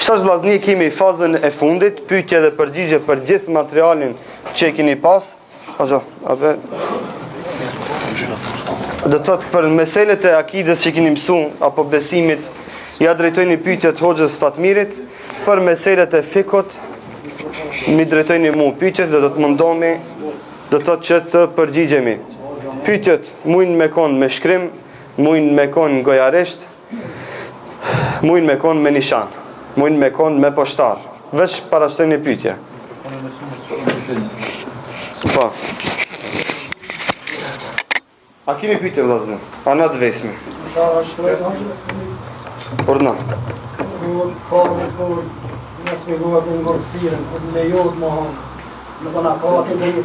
Shtash vllazni kemi fazën e fundit, pyetje dhe përgjigje për gjithë materialin që keni pas. Do të thotë për meselet e akides që keni mësuar apo besimit, ja drejtojni pyetjet hoxhës Fatmirit, për meselet e fikut mi drejtojni mua pyetjet dhe do të mundohemi, do të thotë që të përgjigjemi. Pyetjet mujnë me kon me shkrim, mujnë me kon gojarisht, mujnë me kon me nishan, mujnë me kon me poshtar. Veç parashtrojni pyetje. Po. A kemi pyetje vllaznë? Ana të vesme. Orna. Nësë me gohet në ngorësirën, për lejot më hanë, në këna ka të dhe një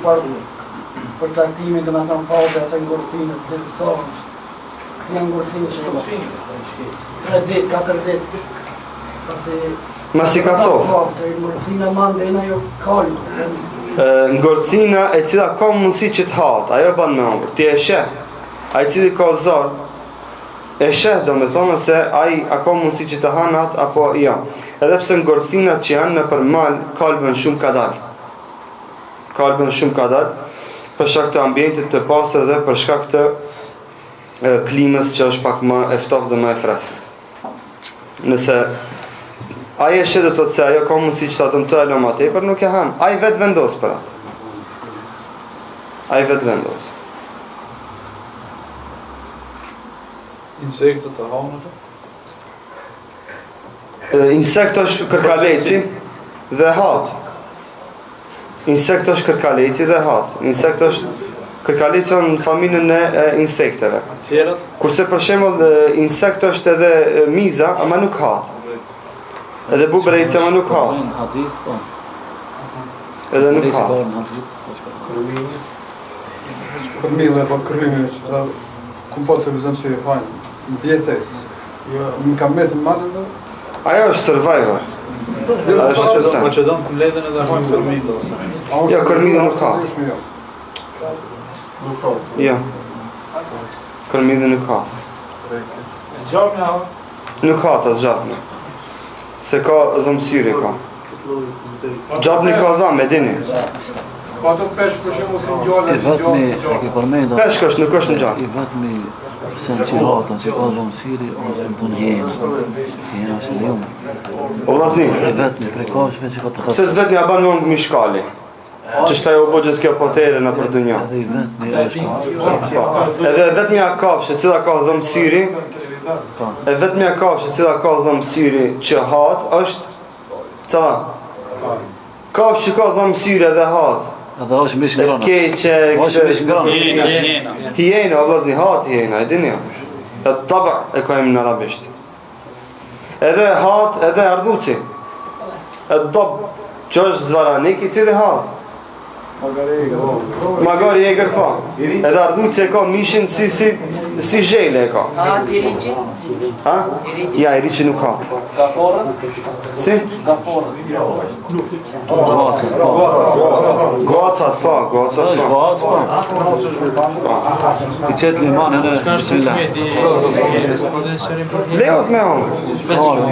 për caktimin dhe me thëmë fazë asë ngorësinë dhe lësonës. Si një ngorësinë që të 3 dit, 4 dit, Masi ka cofë? Ngorësina mandena jo kalë. Ngorësina e cila ka mundësi që të hatë, ajo banë me amër, ti e sheh, a i cili ka zarë, e sheh do me thonë se ai a ka mundësi që të hanat apo ja. Edhe pse ngorësinat që janë në përmal kalbën shumë ka dalë. Kalbën shumë ka dalë për shkak të ambientit të pastër dhe për shkak të klimës që është pak më e ftoftë dhe më e freskët. Nëse ai e sheh do të thotë se ajo ka mundësi që ta dëmtojë alo më tepër, nuk e han. Ai vetë vendos për atë. Ai vetë vendos. Insektet të hanët? Insekt është kërkaleci dhe hat. Insekt është kërkaleci dhe hat. Insekt është kërkaleci në familjen e insekteve. Tjerat? Kurse për shembull insekt është edhe miza, ama nuk hat. Edhe bubreca ama nuk hat. Edhe nuk hat. Kërmile po krymi që ta kumpo të vizën që i hajnë në bjetes. Në kam metë në madhe dhe? Ajo është survivor. Ajo është qëtësen. Po që donë mbledhen edhe hajnë kërmile ose? Jo, kërmile nuk hat. Jo. Kërmile nuk hat. Gjabnë ha? Nuk hat as gjabnë. Se ka dhëmësyri ka. Gjabni ka dhamë, e dini. Pa të peshë për shemë ose në gjallë. I vetëmi, e ke përmenda. Peshk është, nuk është në gjallë. I vetëmi, se në që hatën, që ka dhëmësiri, ose në dhënë jenë. Jenë është në jumë. O vllazni. I vetëmi, prekashme që ka të Se zvetëmi a banë në mishkali. Që shtaj u bo gjithë kjo potere në për dunja. Edhe i vetëmi, është Edhe vetëmi a kafshë, cila ka dhëmësiri, e vetëmi a kafshë, cila ka dhëmësiri që hatë, është cila? Kafshë që ka dhëmësiri edhe hatë. Edhe është mish ngrona. Keqe, është mish ngrona. Hiena, o vllazni, hatë hiena, e dini jo. E taba e kojmë në arabisht. Edhe hatë, edhe ardhuci. E dob, që është zvaranik i cili hatë. Magari e gërpa. Edhe ardhuci e ka mishin si zhele e ka. A, ti riqi? Ha? Ja, i riqi nuk hatë. Gaporën? Si? Gaporën. Gacët, po. Gocat, po, gocat, është po. gacë, po. I qetë limanin e bismillah. Leot me hongë.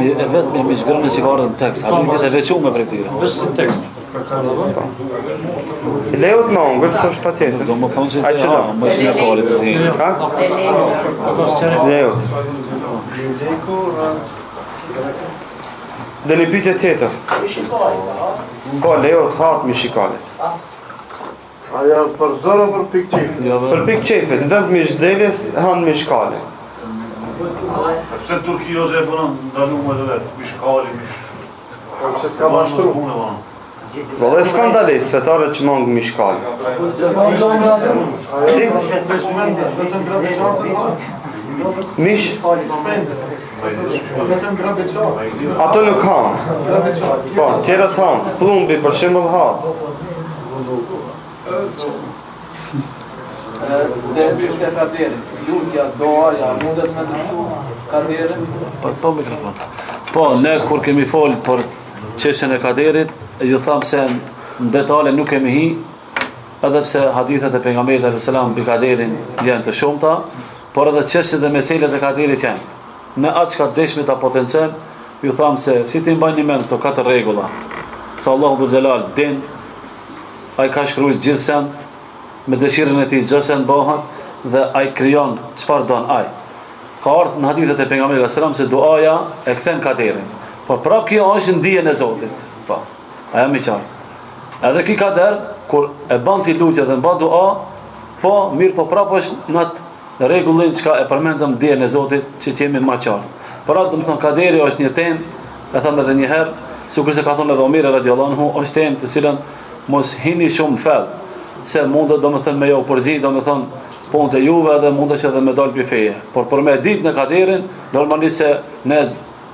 E vetëmi mish ngrona që ka ardhën tekst. A nuk e vequme për këtyre. Vështë si tekst. Leot me hongë, së është pa tjetër. Do më thonë që Ai që do? më që në kalit të hinë. Ha? Leot. Dhe një pyetje tjetër. Po, leot hatë mi shikalit. Aja për zërë për pik qifë? Për pik qefet, në vend mi shdelis, hanë mi shkalit. Pse Turki ose e punon ndaluar edhe vetë, mishkali, Pse të ka mashtru? Vëllë skandales fetare që mangë mi shkalit. Si? Mish? Ato nuk hanë. Po, tjerët hanë. Plumbi për shembull hatë. Dhe pishke kaderin, lutja, doaja, mundet me dëshu kaderin? Po mikrofon. Po, ne kur kemi folë për çështjen e kaderit, ju thamë se në detale nuk kemi hi, edhe pse hadithet e pejgamberit alayhis salam mbi kaderin janë të shumta, por edhe çështjet dhe meselet e kaderit janë. Në atë çka dëshmi ta potencojmë, ju tham se si ti mbajnë mend këto 4 rregulla. Se Allahu Dhul Xhelal din, ai ka shkruar gjithë send, me dëshirën e tij çdo send bëhet dhe ai krijon çfarë don ai. Ka ardhur në hadithet e pejgamberit sallallahu alajhi wasallam se duaja e kthen kaderin. Po prap kjo është ndijen e Zotit. Po. Aja më qartë. Edhe ki kader kur e bën ti lutje dhe mba dua, po mirë po prap është në atë rregullin çka e përmendëm ndijen e Zotit që të jemi më qartë. Por atë do të thonë kaderi është një temë, e them edhe një herë, sikur se ka thënë edhe Omeri radhiyallahu anhu, është temë të cilën mos hini shumë fell, se mundet domethënë me jo përzi, domethënë punë të juve dhe mundesh edhe me dal feje. Por për me ditë në kaderin, normalisht se ne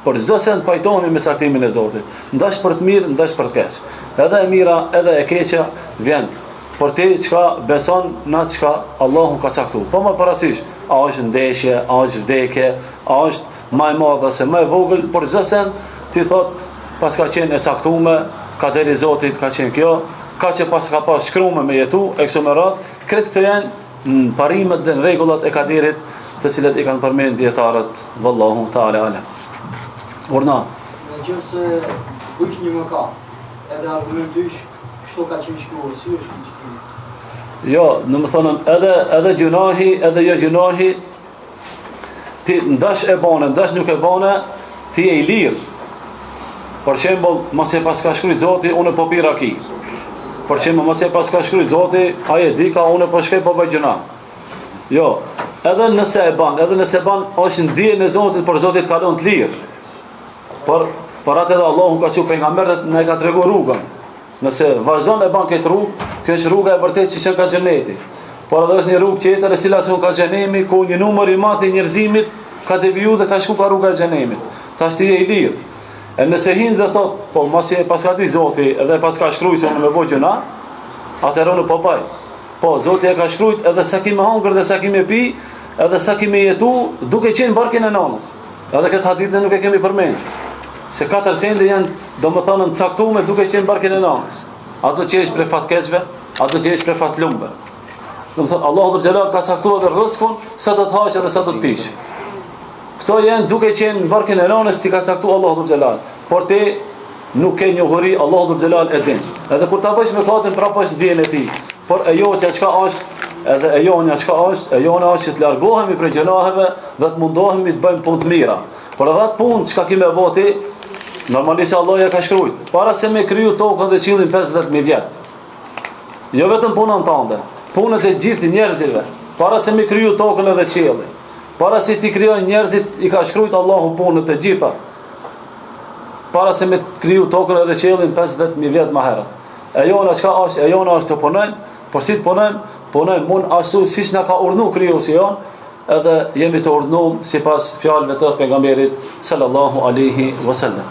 për çdo send pajtohemi me saktimin e Zotit. Ndash për të mirë, ndash për të keq. Edhe e mira, edhe e keqja vjen. Por ti çka beson në atë çka Allahu ka caktuar. Po më parasysh, a është ndeshje, a është vdekje, a është më e madhe se më e vogël, por çdo send ti thot pas ka qenë e caktuar, kaderi i Zotit ka qenë kjo, ka që pas ka pas shkruar me jetu, e kështu me radhë, këtë këto janë në parimet dhe në rregullat e kaderit, të cilat i kanë përmendur dietarët, wallahu taala ala. Urna. Në gjë se kush një mëkat, edhe argumentysh, kështu ka qenë shkruar, si është shkruar? Jo, në më thonën, edhe gjunahi, edhe jo gjunahi, ti ndash e bane, ndash nuk e bane, ti e i lirë. Për shembull, mos e pas ka shkruajt Zoti, unë po pi raki. Për shembull, mos e pas ka shkruajt Zoti, ai e di ka unë po shkoj po bëj gjuna. Jo, edhe nëse e ban, është ndijen e Zotit, por Zoti ka dhënë të lirë. Por atë edhe Allahu ka thënë pejgamberët na e ka treguar rrugën. Nëse vazhdon e ban këtë rrugë, kjo është rruga e vërtetë që shën ka xheneti. Por edhe është një rrugë tjetër e cila s'u ka xhenemi, ku një numër i madh i njerëzimit ka devijuar dhe ka shkuar ka rruga e xhenemit. Tash ti je i lirë. E nëse hinë dhe thot, po masi pas ka di Zoti edhe pas ka shkruajt se unë me bëj gjuna, atëherë unë po baj. Po Zoti e ka shkruajt edhe sa kimi hangër dhe sa kimi pi, edhe sa kimi jetu, duke qenë barkën e nanës. Edhe këtë hadith nuk e kemi përmend. Se 4 sende janë domethënë caktuar duke qenë barkën e nanës. Ato që është për fatkeqve, ato që është për fatlumbe. Domethënë Allahu Dhul Xhelal ka caktuar edhe rrezikun sa të hash edhe sa të pish. Këto janë duke qenë në barkën e nanës ti ka caktuar Allahu Dhul Xhelal. Por ti nuk ke njohuri, Allahu Dhul Xhelal e din. Edhe kur ta bësh me katën prapë është dijen e tij. Por e jotja çka është, edhe e jonja çka është, e jona është të largohemi prej gjunaheve dhe të mundohemi të bëjmë punë të mira. Por edhe atë punë çka kimë voti, normalisht Allah ja ka shkruajt. Para se me kriju tokën dhe qiellin 50000 vjet. Jo vetëm punën tënde, punët e gjithë njerëzve. Para se me kriju tokën edhe qiellin. Para se ti krijoj njerëzit i ka shkruajt Allahu punët e gjitha. Para se me kriju tokën edhe qiellin 50000 vjet më herët. E jona çka është, e jona është të punojmë, por si të punojmë mund ashtu siç na ka urdhëruar krijuesi jon, edhe jemi të urdhëruar sipas fjalëve të pejgamberit sallallahu alaihi wasallam.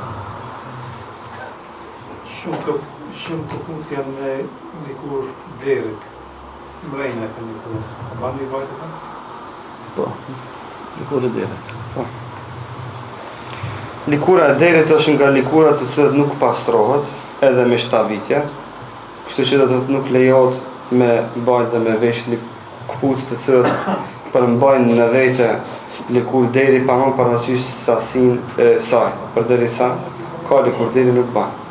Shumë të punës janë me likur derit, mrejnë e ka likur. Banë një vajtë të? Po, likur e derit. Po. Likura e derit është nga likurat të cilët nuk pastrohet, edhe me shtavitje, kështu që do të nuk lejohet me bajt dhe me vesh këpucë të cilët përmbajnë në vete likur deri pa më parasysh sasin e saj, për deri sa, ka likur deri nuk banë.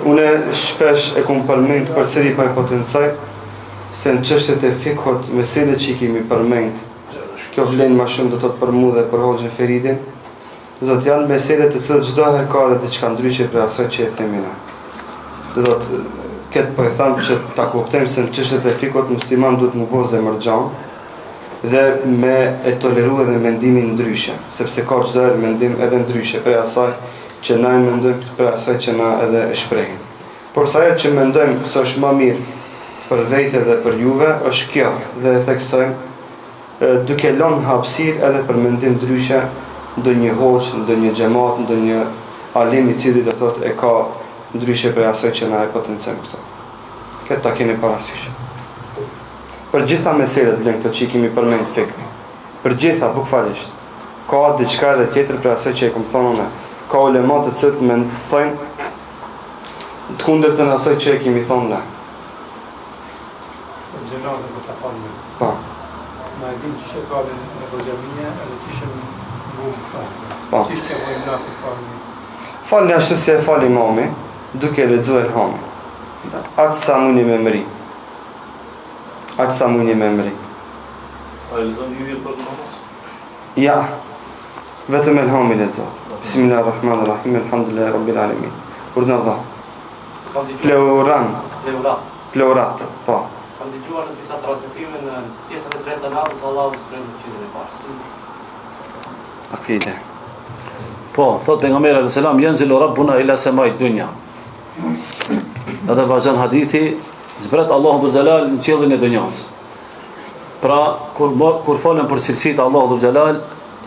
Une shpesh e kumë përmend përsëri pa e potencaj se në çështjet e fikut meselet që i kemi përmend, kjo vlen më shumë do të për mua dhe për Hoxhën Feridin, do të janë meselet të cilët çdo herë ka dhe diçka ndryshe për asaj që e themi ne. Do të këtë po e them që ta kuptojmë se në çështjet e fikut musliman duhet të bëjë zemërxhan dhe me e toleru edhe mendimin ndryshe, sepse ka çdo herë mendim edhe ndryshe për asaj që na e mendojmë për asaj që na edhe e shprehim. Por sa ajo që mendojmë se është më mirë për vete dhe për juve, është kjo, dhe e theksojmë duke lënë hapësirë edhe për mendim ndryshe ndonjë hoxh, ndonjë xhamat, ndonjë alim i cili do thotë e ka ndryshe për asaj që na e potencojmë këto. Këtë ta keni parasysh. Për gjitha meselet vlen këto që kemi përmend fikë. Për gjitha bukfalisht. Ka diçka edhe tjetër për asaj që e kam thënë unë. Ka ulema të cilët më thonë të kundërtën asaj që e kemi thonë ne. Gjenazën për të falë. Pa. Ma e dim që falën e Rojamia edhe që Po. Qishtë që vojnë na për falmi? Falni ashtu si e fal imami, duke lexuar Elhamin. Atë sa mundi me mëri. Atë sa mundi me mëri. A e lezon njëri për namaz? Ja, vetëm Elhamin lexohet. Bismillahirrahmanirrahim, alhamdulillahi rabbil alamin. Urdhën Allah. Pleurat, po. Kam dëgjuar në disa transmetime në pjesën e tretë të natës Allahu shpreh qindën e parë. Akide. Po, thot pejgamberi alayhis salam, yanzilu rabbuna ila samai dunya. Edhe vazhdon hadithi, zbret Allahu dhul xhelal në qiellin e dunjas. Pra, kur folën për cilësitë e Allahu dhul xhelal,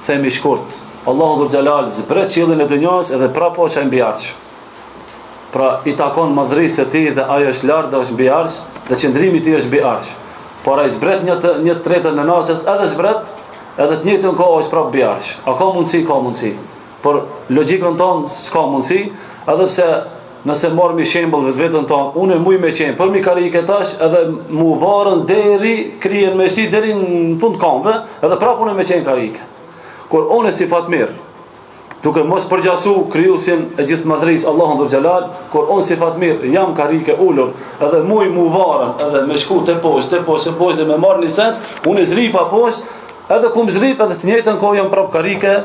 themi shkurt, Allahu dhul xhelal zbret qiellin e dunjas edhe prapo është mbi arsh. Pra, i takon madhrisë së tij dhe ajo është lart dhe është mbi arsh, dhe qëndrimi i tij është mbi arsh. Por ai zbret një tretën e natës, edhe zbret, edhe të njëjtën kohë është prapë mbi arsh. A ka mundësi? Ka mundësi. Por logjikën tonë s'ka mundësi, edhe pse nëse marrëm shembull vetën tonë, unë muj me qenë, për mi karike tash, edhe mu varën deri krijen me shi deri në fund kamve, edhe prapë unë me qenë karike. Kur unë si fatmir, duke mos përgjasu krijuesin e gjithë madhrisë Allahun dhul xhelal, kur unë si fatmir jam karike ulur, edhe muj mu varën, edhe me shku te poshtë dhe me marr një sent, unë zripa poshtë, edhe kum zrip edhe të njëjtën kohë jam prapë karike.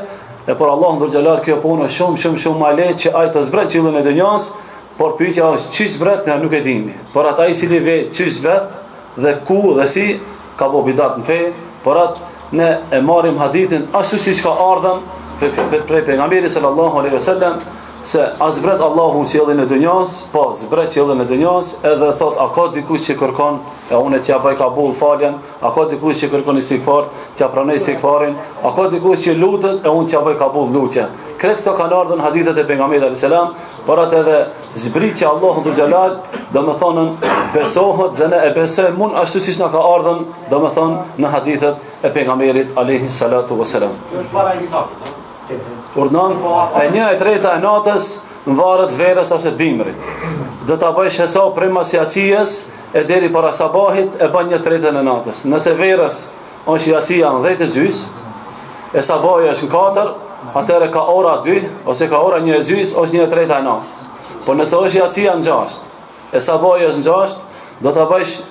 E por Allahu dhul xhelal kjo punë shumë ma lehtë që ai të zbret qiellin e dunjas, por pyetja është çish zbret ne nuk e dimi. Por ata i cili ve çish zbret dhe ku dhe si ka bo bidat në fe, por atë ne e marrim hadithin ashtu siç ka ardhur prej pejgamberit sallallahu alaihi wasallam se a zbret Allahu qiellin e dunjas, po zbret qiellin e dunjas, edhe thot a ka dikush që kërkon e unë t'ja bëj kabull faljen, a ka dikush që kërkon istighfar, t'ja pranoj istighfarin, a ka dikush që lutet e unë t'ja bëj kabull lutjen. Kretë këto kanë ardhur në hadithet e pejgamberit alayhis salam, por atë edhe zbritja Allahu dhul xhelal, domethënë besohet dhe ne e besojmë mund ashtu siç na ka ardhur, domethënë në hadithet e pejgamberit alayhis salatu wassalam. Kjo është para imsakut. Urdhon e 1/3 e natës në varet verës ose dimrit. Do ta bësh hesab prej masiacies e deri para sabahit e bën 1/3 e natës. Nëse verës është jacia në 10:30, e sabahi është në 4, atëherë ka ora 2 ose ka ora 1:30 është 1/3 e natës. Po nëse është jacia në 6, e sabahi është në 6, do ta bësh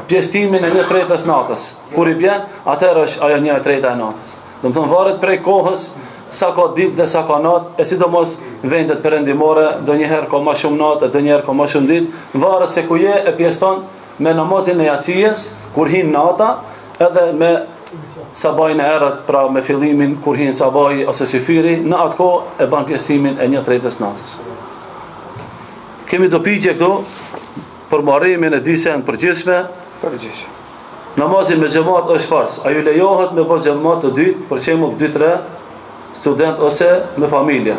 pjestimin e 1/3 e natës. Kur i bjen, atëherë është ajo 1/3 e natës. Do të thonë varet prej kohës sa ka ditë dhe sa ka natë, e sidomos në vendet perëndimore, ndonjëherë ka më shumë natë, ndonjëherë ka më shumë ditë, varet se ku je e pjeston me namazin e jacies, kur hin nata, edhe me sabahin e erët, pra me fillimin kur hin sabahi ose syfiri, në atë kohë e ban pjestimin e 1/3 natës. Kemi do pyetje këtu për marrimin e dy sen përgjithshme. Përgjithshme. Namazin me xhamat është farz. A ju lejohet me bë xhamat të dytë, për shembull 2-3 student ose me familje?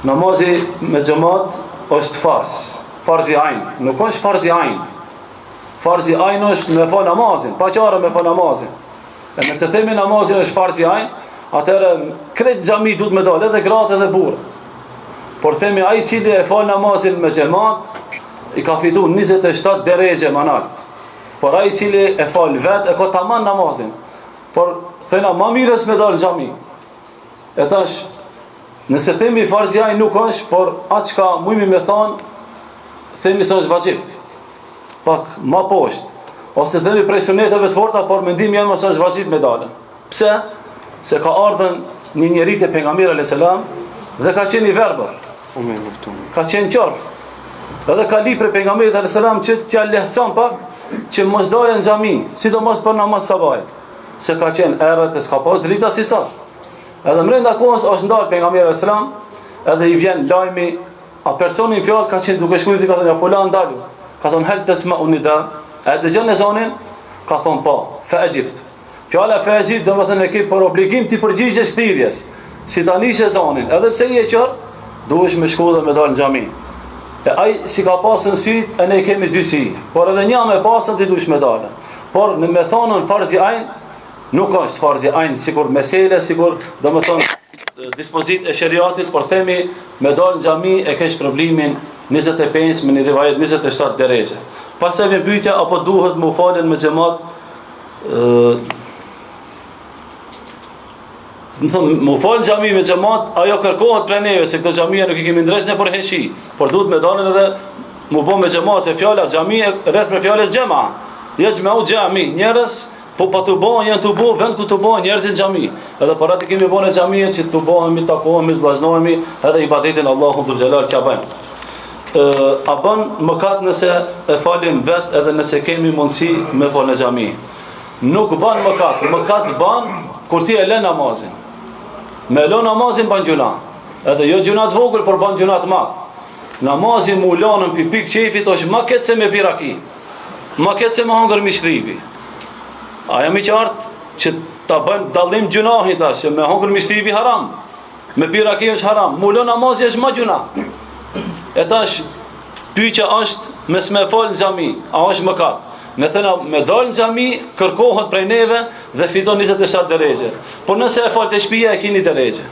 Namazi me xhamat është farz. Farzi ain, nuk është farzi ain. Farzi ain është me fal namazin, pa qara me fal namazin. E nëse themi namazin është farzi ain, atëherë krejt xhami duhet me dalë, edhe gratë edhe burrat. Por themi ai i cili e fal namazin me xhamat, i ka fituar 27 derexhe manat. Por ai i cili e fal vet e ka tamam namazin. Por thena më mirë është me dalë në xhami. E tash, nëse themi farzi ain nuk është, por atë çka mujmi me thon, themi se është vajib. Pak më poshtë. Ose themi prej suneteve të forta, por mendimi jam se është vajib me dalën. Pse? Se ka ardhur një njeri te pejgamberi alayhis salam dhe ka qenë i verbër. Ka qenë qorr. Edhe ka li për pejgamberit alayhis salam që t'ja lehtëson pak që mos dalën në xhami, sidomos për namaz sabahit. Se ka qenë errët e s'ka pas drita si sot. Edhe mrenda kohës është ndalë pejgamberi alayhis salam, edhe i vjen lajmi, a personi në fjalë ka qenë duke shkruar ka thënë ja fulan dalu. Ka thonë hal tasma'u nida, a dëgjon ezanin? Ka thonë po, fa'jib. Fjala fa'jib do të thënë ke për obligim ti përgjigjesh thirrjes. Si tani ezanin, edhe pse i e qor, duhesh me shku dhe me dalë në xhami. E ai si ka pasën syt, e ne kemi dy sy. Por edhe një me pasën ti duhesh me dalë. Por në me thonën farzi ain, nuk është farzi ain sikur mesele, sikur domethënë dispozit e shariatit, por themi me dalë në xhami e kesh problemin 25 me një rivajet 27 derexhe. Pastaj vjen pyetja apo duhet më falen me xhamat Më thonë, më falë në xhami me xhamat, ajo kërkohet prej neve, se këto xhamia nuk I kemi ndresh ne për heshi, por duhet me dalën edhe më bë me xhamat, se fjala xhami rreth për fjalës xhama. Jo xhami, njerëz po të bëhen, janë të bëhen vend ku të bëhen njerëz në xhami. Edhe por atë kemi bënë xhamia që të bëhemi, takohemi, vllaznohemi, edhe ibadetin Allahu dhul xhelal që bëjmë. A bën mëkat nëse e falim vet edhe nëse kemi mundësi me fal në xhami. Nuk bën mëkat bën kur ti e lë namazin. Me lë namazin bën gjuna. Edhe jo gjuna të vogël, por bën gjuna të madh. Namazin mu lanën pipik qefit është ma ketë se me piraki. Ma ketë se me hangër mishripi. A jam I qartë që ta bëjmë dallim gjunahit tash, që me hangër mishripi haram. Me piraki është haram. Mu lë namazin është ma gjuna. E tash pyetja është me s'me fal në xhami, a është mëkat? Ne thëna me dal në xhami kërkohet prej neve dhe fiton 27 derexhe. Por nëse e fal te shtëpia e keni derexhe.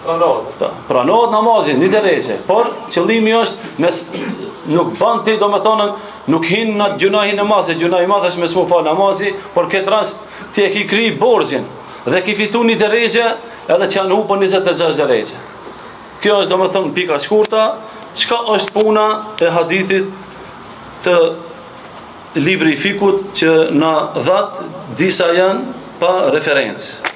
Pranohet namazi, 1 derexhe. Por qëllimi është nuk ban ti domethënë nuk hin në gjunahin e madh, se gjunahi I madh është me s'mu fal namazi, por këtë rast ti e ki kry borxhin dhe ki fitu 1 derexhe edhe që janë hupën 26 derexhe. Kjo është domethënë pika shkurta, çka është puna e hadithit të libri I fikut që na dhat disa janë pa referencë.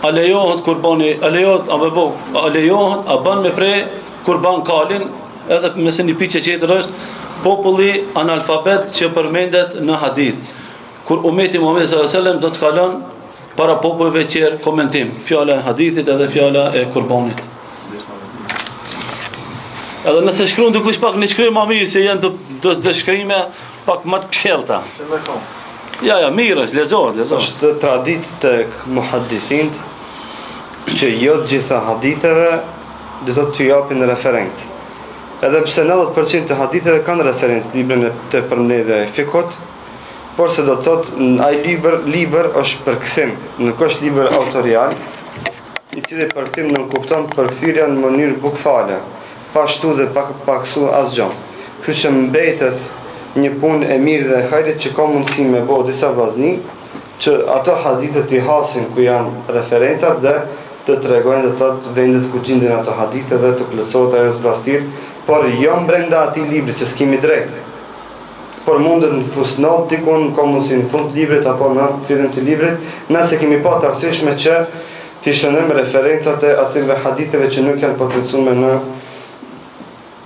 A lejohet kurbani, a lejohet a bën me prej kurban kalin, edhe nëse një pyetje tjetër është populli analfabet që përmendet në hadith. Kur umeti Muhammed sallallahu alaihi wasallam do të kalon para popujve tjerë komentim, fjala e hadithit edhe fjala e kurbanit. Edhe nëse shkruan dikush pak në shkrim më mirë se janë të shkrime pak më të këshillta. Ja, mirë është, lexohet. Është traditë tek muhaddisint që jo të gjitha haditheve do të japin referencë. Edhe pse 90% të haditheve kanë referencë librin të përmbledhje e fikut, por se do të thotë ai libër është përkthim, nuk është libër autorial, I cili përkthim nuk kupton përkthyrja në mënyrë bukfale, pa shtu dhe pa paksu asgjë. Kështu që mbetet një punë e mirë dhe e hajrit që ka mundësi me bëu disa vllazni, që ato hadithet I hasin ku janë referencat dhe të tregojnë dhe të vendet ku gjenden ato hadithe dhe të plotësohet ajo zbrastir, por jo brenda atij libri se s'kemi drejt. Por mundet në fusnot dikun, ka mundësi në fund të librit apo në fillim të librit, nëse kemi pa të arsyeshme që të shënojmë referencat e atyre haditheve që nuk janë përkthyer në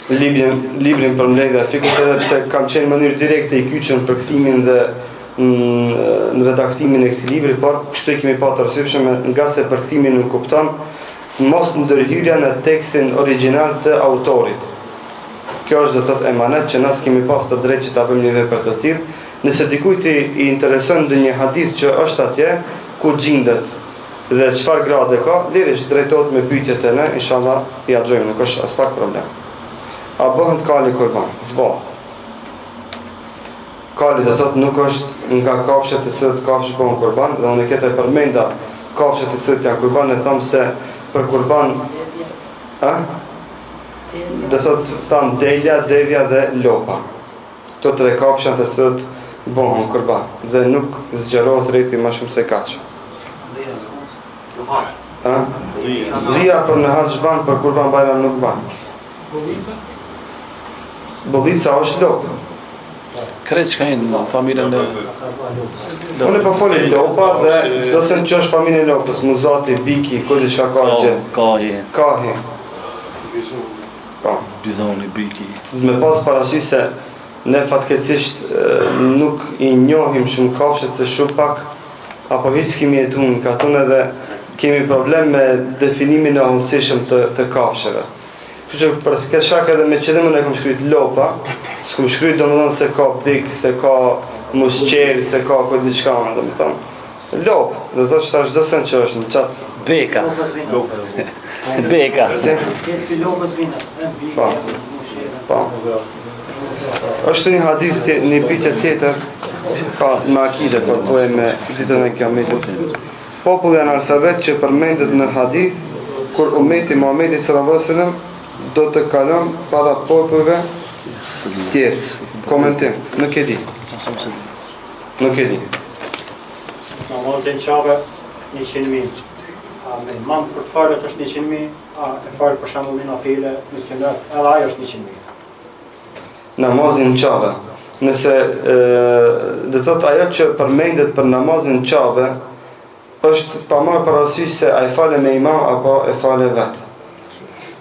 librin për mbledhje e fikut, edhe pse kam qenë në mënyrë direkte I kyçur në përkthimin dhe në redaktimin e këtij libri, por kështu I kemi pa të arsyeshme nga se përkthimi nuk kupton mos ndërhyrja në tekstin origjinal të autorit. Kjo është do të thotë emanet që nas kemi pas të drejtë që ta bëjmë një vepër të tillë. Nëse dikujt I intereson ndonjë hadith që është atje ku gjendet dhe çfarë grade ka, lirisht drejtohet me pyetjet e ne, inshallah I axhojmë, nuk është as pak problem. A bëhen të kali kurban? Zbat. Kali do thotë nuk është nga kafshët e cilat kafshë bëhen kurban, dhe unë këtë e përmenda kafshët e cilat janë kurban, e them se për kurban do thotë tham delja, devja dhe lopa. Këto 3 kafsha të cilat bëhen kurban dhe nuk zgjerohet rrethi më shumë se kaq. Dhia për në haxh ban, për kurban bayram nuk ban. Bollica është lopë. Kreç ka në familjen e Unë po folë lopa dhe nëse që është familja e lopës, muzati, biki, kulli çka ka gjë. Kahi. Bizoni, biki. Me pas parasysh se ne fatkeqësisht nuk I njohim shumë kafshët se shumë pak apo hiç kemi jetuar në katon edhe kemi problem me definimin e hollësishëm të kafshëve. Kështu që për këtë shkak edhe me qëllimin e kam shkruajt lopa, s'kam shkruajt domethënë se ka bik, se ka musqer, se ka diçka, domethënë. Lop, do të thotë tash çdo sen që është në çat. Beka. Beka. Po. Është një hadith, një pyetje tjetër, ka në akide, por po e me ditën e Kiametit. Populli analfabet që përmendet në hadith, kur umeti Muhamedit sallallahu alaihi wasallam do të kalon para popujve tjerë. Komentim, nuk e di. Nuk e di. Namazin qabe 100.000. A me imam për të falet është 100.000, a e falë për shembull nafile, misionet, edhe ajo është 100.000. Namazin qabe. Nëse dhe thot ajo që përmendet për namazin qabe është pa marrë parasysh se a e fale me imam apo e fale vetë.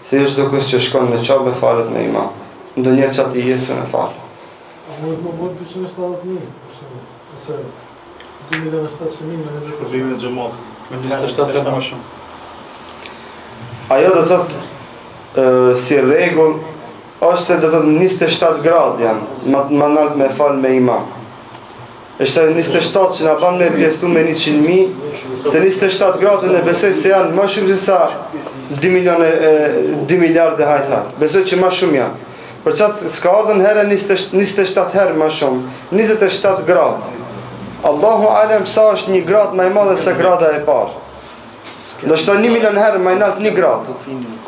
Se është do kush që shkon në qabe falet me imam. Ndonjëherë që ati jesën e falë. A mund të bëhet 270.000, ose 2.700.000 Shpërblimin e xhamat. Me 27 herë më shumë. Ajo do thot si rregull është se do thot 27 gradë janë më nalt me fal me imam. Është 27 që na bën me vlerësu me 100.000, se 27 gradë ne besoj se janë më shumë se sa 2 miliardë hajt. Besoj që më shumë janë. Për çat s'ka ardhën herë 27 herë më shumë, 27 gradë. Allahu alem sa është 1 gradë më e madhe se grada e parë. Do shto 1 milion herë më nalt 1 gradë,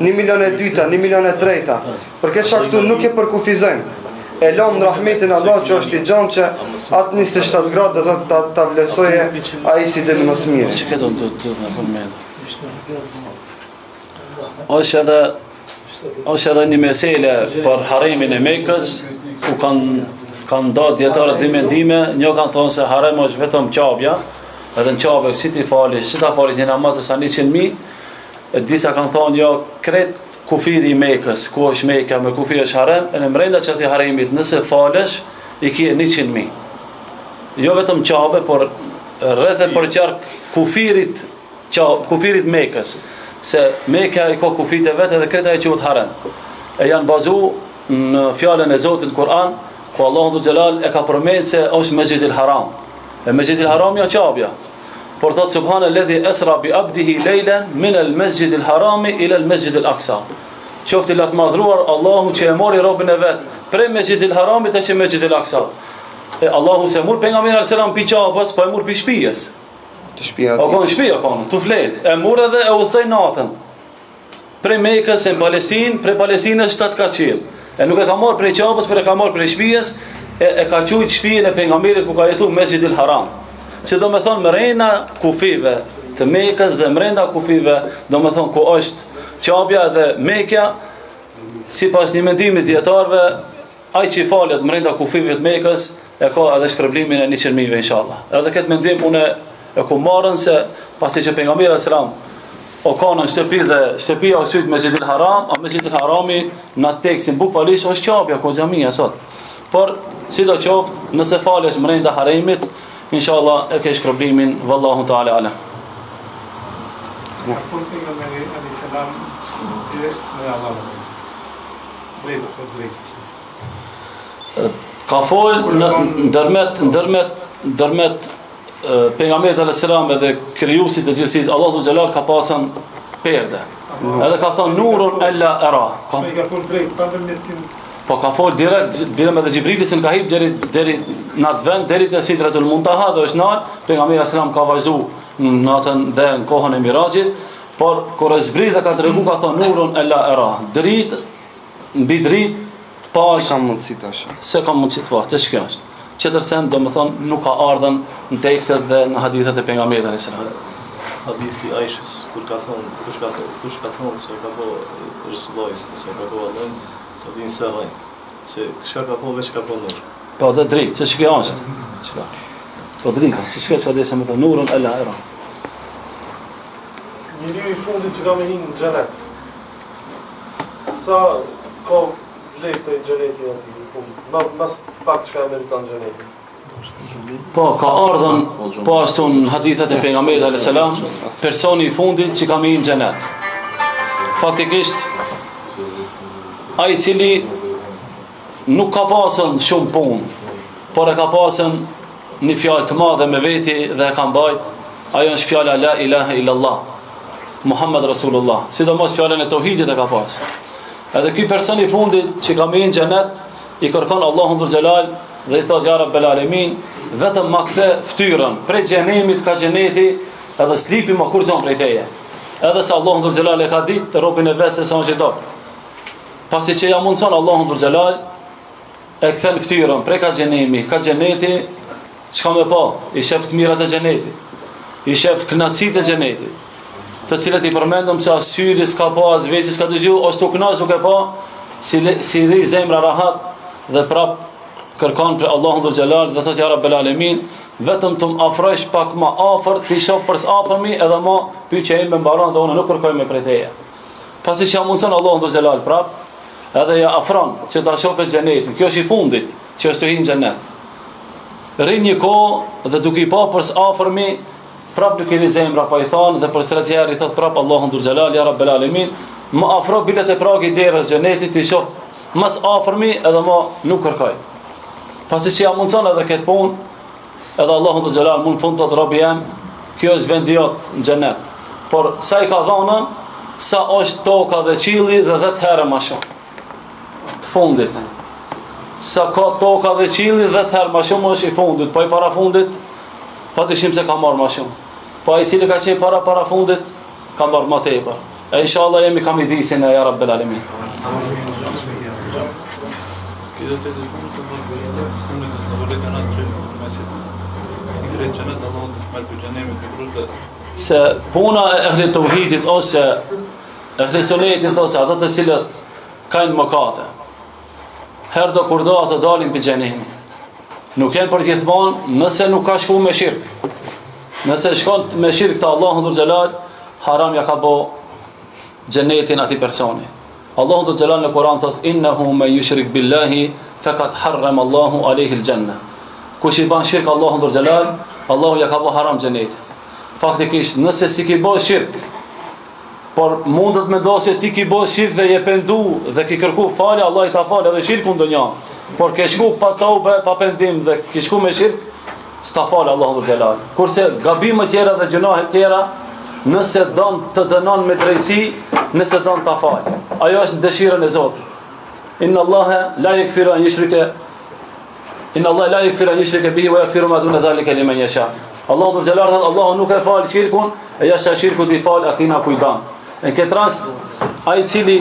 1 milion e dyta, 1 milion e treta. Për këtë çka këtu nuk e përkufizojmë. E lëm rahmetin Allah që është i gjanë që atë 27 gradë do të ta vlerësoje ai si dhe më së miri. Që këtë të me përmendë. Është edhe një mesele për haremin e Mekës, ku kanë da djetarët dy mendime. Një kanë thonë se harem është vetëm qabja, edhe në qabë si ti falish, si ta falish një namaz sa 100.000, disa kanë thonë jo kret kufiri i Mekës, ku është Mekë me kufiri është harem, e në mrenda që ati haremit nëse falesh, i kje 100.000. Jo vetëm qabë, por rrethe për qark kufirit Mekës, se Mekëja i ka kufit e vetë edhe kreta e quhet harem. E janë bazu në fjallën e Zotit Kur'an, ku Allahu Dhul Jalal e ka përmendur se është Mesjidil Haram. E Mesjidil Haram ja qabja. Por thot subhanalladhi asra bi abdihi laylan min al-masjidil harami ila al-masjidil aqsa. Qoftë i latmadhruar Allahu që e mori robën e vet prej Mesjidil Haramit te Mesjidil Aqsa. E Allahu se mur pejgamberin sallallahu alaihi wasallam pi qabës, po e mur pi shtëpis. Të shtëpia. O kon shtëpia kon, tu flet. E mur edhe e udhtoi natën. Prej Mekës në Palestinë, prej Palestinës 7 kaçill. E nuk e ka marr prej qabës, por e ka marr prej shtëpis, e ka qujt shtëpinë e pejgamberit ku ka jetuar Mesjidil Haram. Që do me thonë mrena kufive të Mekës dhe mrenda kufive, do me thonë ku është qabja dhe Mekja, si pas një mendimit djetarve, ai që i falet mrenda kufive të Mekës, e ka edhe shpërblimin e 100.000 inshallah. Edhe këtë mendim unë e ku marrën se pasi që pejgamberi selam o kanë në shtëpi dhe shtëpia o syt Mesjidil Haram, a Mesjidil Harami në teksin bukvalisht është qabja, ku xhamia sot. Por sidoqoftë, nëse falesh mrenda haremit, inshallah e ke shpërblimin, wallahu taala alam. Ka fol në ndërmet pejgamberit alayhis salam edhe krijuesit të gjithësisë, Allahu xhalal ka pasën perde. Edhe ka thënë nurun ella ara. Ka fol drejt, pa ndërmjetësim. Po ka fol direkt, bile me Xhibrili se ka hip deri në atë vend, deri te Sidratul Muntaha, dhe është nal, pejgamberi alayhis salam ka vazhduar në natën dhe në kohën e Miraxhit, por kur Xhibrili ka tregu ka thënë nurun ella ara. Drit mbi drit pa ka mundësi tash. Se ka mundësi të pa, ç'ka është. Qetërsen do të thonë nuk ka ardhën në tekstet dhe në hadithet e pejgamberit alayhis salam. Hadithi Aishës kur ka thonë, kush ka thonë se ka po Resulullah se ka po Allah, të din se rrej. Se çka ka po veç ka po nur. Po do drejt, ç'ka është? Ç'ka? Po drejt, ç'ka desha me të nurun ala ara. Njeriu i fundit që ka me hinë në xhenet. Sa ka vlerë të xhenetit aty i fundit. Mas pak çka meriton xhenetin. Po ka ardhën po ashtu në hadithet e pejgamberit alayhis salam, personi i fundit që ka me hinë në xhenet. Faktikisht ai i cili nuk ka pasën shumë punë, por e ka pasën një fjalë të madhe me veti dhe e ka mbajt, ajo është fjala la ilaha illallah, Muhammed Rasulullah, sidomos fjalën e tauhidit e ka pas. Edhe ky person i fundit që ka me hinë në xhenet, i kërkon Allahun Dhul Jalal dhe i thot ja Rabbel Alamin, vetëm ma kthe ftyrën prej xhenemit ka xheneti, edhe slipi ma kur gjon prej teje. Edhe se Allahun Dhul Jalal e ka ditë të robën e vet se sa është do. Pasi që ja mundson Allahun Dhul Jalal e kthen ftyrën prej ka xhenemi, ka xheneti, çka më pa, i shef të mirat e xhenetit. i shef kënaqësitë e xhenetit, të cilët i përmendëm se as syri s'ka pa, as vesi s'ka dëgju, as to kënaqë nuk e pa, si ri zemra rahat dhe prap kërkon për Allahun dhul xhelal dhe thotë ja Rabbel Alamin, vetëm të më afrosh pak më afër, ti shoh përse afërmi edhe më pyetja ime mbaron dhe unë nuk kërkoj më prej teje. Pasi që mundson Allahun dhul xhelal prap, edhe ja afron që ta shohë xhenetin. Kjo është i fundit që është të hyjë në xhenet. Rrin një kohë dhe duke i pa përse afërmi, prap nuk i di zemra pa i thon dhe për tretë herë i thot prap Allahun dhul xhelal ja Rabbel Alamin, më afro bilet e pragi derës xhenetit, ti shoh mas afërmi edhe më nuk kërkoj. Pasi që ja mundson edhe këtë punë, edhe Allahu dhul xhelal mund fund të robi jam, kjo është vendi jot në xhenet. Por sa i ka dhënë, sa është toka dhe qielli dhe 10 herë më shumë. Të fundit. Sa ka toka dhe qielli 10 herë më shumë është i fundit, po i para fundit patyshim se ka marrë më shumë. Po ai cili ka qenë para fundit ka marrë më tepër. E inshallah jemi kamidisin e ja Rabbel Alamin. Se puna e ehli tauhidit ose ehli sunetit ose ato të cilët kanë mëkate, herdo kur do ato dalin për xhenemi. Nuk janë për gjithmonë nëse nuk ka shku me shirk. Nëse shkon me shirk të Allahu dhul xhelal, haram ja ka bë xhenetin atij personi. Allahu dhul xhelal në Kur'an thot innahu man yushrik billahi faqad harrama Allahu alayhi al-janna. Kush i bën shirk Allahu dhul xhelal, Allahu ja ka bë haram xhenetin. Faktikisht nëse si ki bë shirk, por mundet me do se ti ki bë shirk dhe je pendu dhe ki kërku falje, Allah i ta falë edhe shirkun do një. Por ke shku pa taube, pa pendim dhe ke shku me shirk, s'ta falë Allahu dhul xhelal. Kurse gabimet tjera dhe gjunahet tjera, nëse don të dënon me drejtësi, nëse don ta falë. Ajo është dëshirën e Zotit. Inna Allaha la yaghfiru an yushrika Inna Allah la yaghfiru an yushrika bihi wa yaghfiru ma duna dhalika liman yasha. Allahu dhul xhelal thot Allahu nuk e fal shirkun, e jashtë shirkut i fal atina kujdan. Në këtë rast ai i cili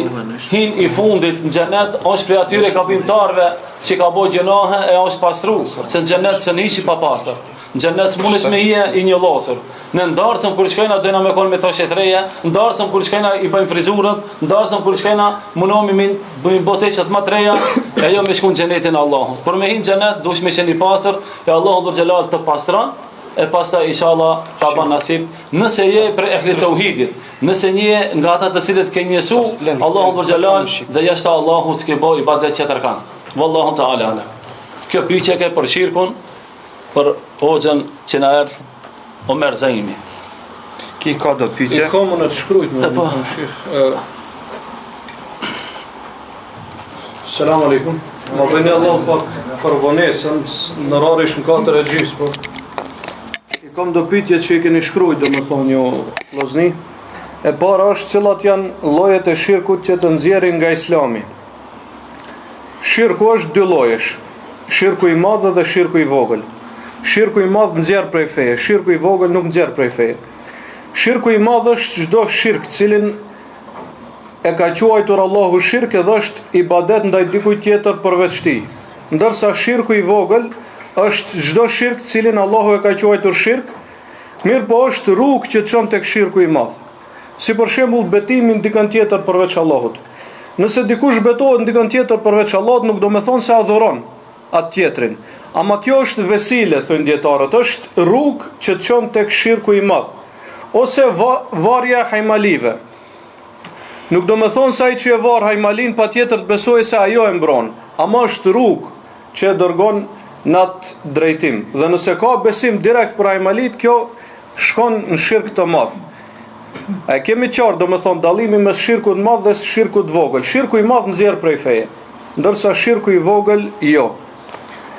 hin i fundit në xhenet është prej atyre gabimtarëve që ka bëu gjunahe e është pastru, se në xhenet s'në hiç i papastër. Në xhenet s'mundesh me hije i një llosur. Në ndarësëm kur shkojna dojna me kon me toshe treja, ndarësëm kur shkojna i bëjmë frizurët, ndarësëm kur shkojna munomi bëjmë boteshat më treja, e jo me shkon në xhenetin e Allahut. Por me hin në xhenet duhesh me qenë i pastër, e Allahu dhul xhelal të pastron. E pastaj inshallah ta ban nasib, nëse je për ehli tauhidit, nëse je nga ata të cilët ke njësu Allahu dhul xhelal dhe jashtë Allahut s'ke bëj ibadet që tërkan. Wallahu ta'ala ala. Kjo pyetje ke për shirkun, për hoxhën që na erdh Omer Zaimi. Ki ka do pyetje? I kam unë të shkruajt më shih. Selam aleikum. Më bëni Allah pak për vonesën në rarish në 4 e gjys, po. Kam do pyetje që i keni shkruajt, domethënë ju vllazni. E para është cilat janë llojet e shirkut që të nxjerrin nga Islami. Shirku është dy llojesh. Shirku i madh dhe shirku i vogël. Shirku i madh nxjerr prej feje, shirku i vogël nuk nxjerr prej feje. Shirku i madh është çdo shirk, cilin e ka quajtur Allahu shirk edhe është ibadet ndaj dikujt tjetër përveç tij. Ndërsa shirku i vogël është çdo shirk cilin Allahu e ka quajtur shirk, mirë po është rrugë që çon tek shirku i madh. Si për shembull betimin dikën tjetër përveç Allahut. Nëse dikush betohet dikën tjetër përveç Allahut, nuk do të thonë se adhuron atë tjetrin. Ama kjo është vesile, thënë dietarët, është rrugë që çon tek shirku i madh. Ose varja hajmalive. Nuk do të thonë se ai që e var hajmalin patjetër të besojë se ajo e mbron, ama është rrugë që e dërgon në atë drejtim. Dhe nëse ka besim direkt për hajmalit, kjo shkon në shirk të madh. E kemi qartë, do me thonë, dallimi mes shirkut madh dhe shirkut vogël. Shirku i madh nxjerr prej feje, ndërsa shirku i vogël jo.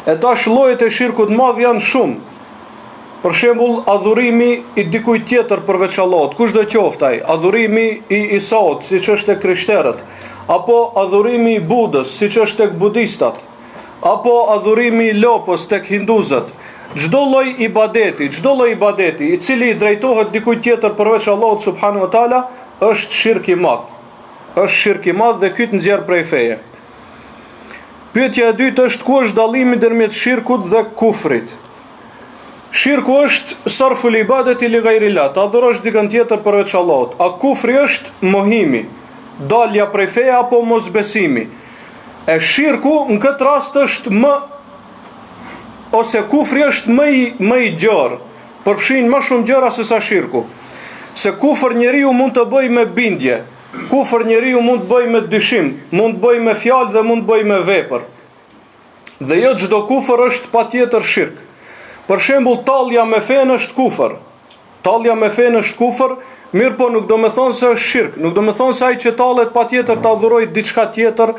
E tash llojet e shirkut madh janë shumë. Për shembull, adhurimi i dikujt tjetër përveç Allahut, kushdo qoftë ai, adhurimi i Isaut, siç është tek krishterët, apo adhurimi i Budës, siç është tek budistat, apo adhurimi i lopës tek hinduzët. Çdo lloj ibadeti i cili drejtohet dikujt tjetër përveç Allahut subhanahu wa taala është shirk i madh. Është shirk i madh dhe ky të nxjerr prej feje. Pyetja e dytë është ku është dallimi ndërmjet shirkut dhe kufrit. Shirku është sarful ibadeti li gajrillah, të adhurosh dikën tjetër përveç Allahut. A kufri është mohimi, dalja prej feje apo mosbesimi. E shirku në këtë rast është ose kufri është më i gjerë, përfshin më shumë gjëra se sa shirku. Se kufër njeriu mund të bëj me bindje, kufër njeriu mund të bëj me dyshim, mund të bëj me fjalë dhe mund të bëj me vepër. Dhe jo çdo kufër është patjetër shirk. Për shembull, tallja me fenë është kufër. Tallja me fenë është kufër, mirë po nuk do me thonë se është shirk. Nuk do me thonë se ai që tallet patjetër ta adhurojë diçka tjetër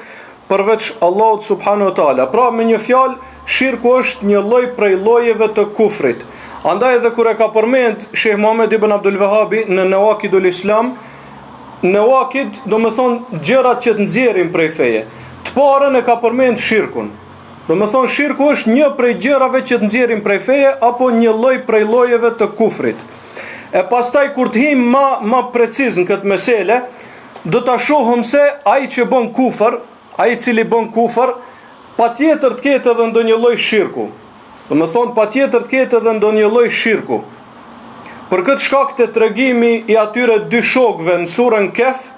përveç Allahut subhanahu wa taala. Pra me një fjalë, shirku është një lloj prej llojeve të kufrit. Andaj edhe kur e ka përmend Sheikh Muhammad ibn Abdul Wahhabi në Nawaqidul Islam, Nawaqid do me thonë gjërat që të nxjerrin prej feje. Të parën e ka përmend shirkun. Do me thonë shirku është një prej gjërave që të nxjerrin prej feje apo një lloj prej llojeve të kufrit. E pastaj kur të him ma preciz në këtë mesele, do ta shohim se ai që bën kufër, ai i cili bën kufër, patjetër të ketë edhe ndonjë lloj shirku. Do me thonë patjetër të ketë edhe ndonjë lloj shirku. Për këtë shkak të tregimi i atyre dy shokëve në surën Kehf,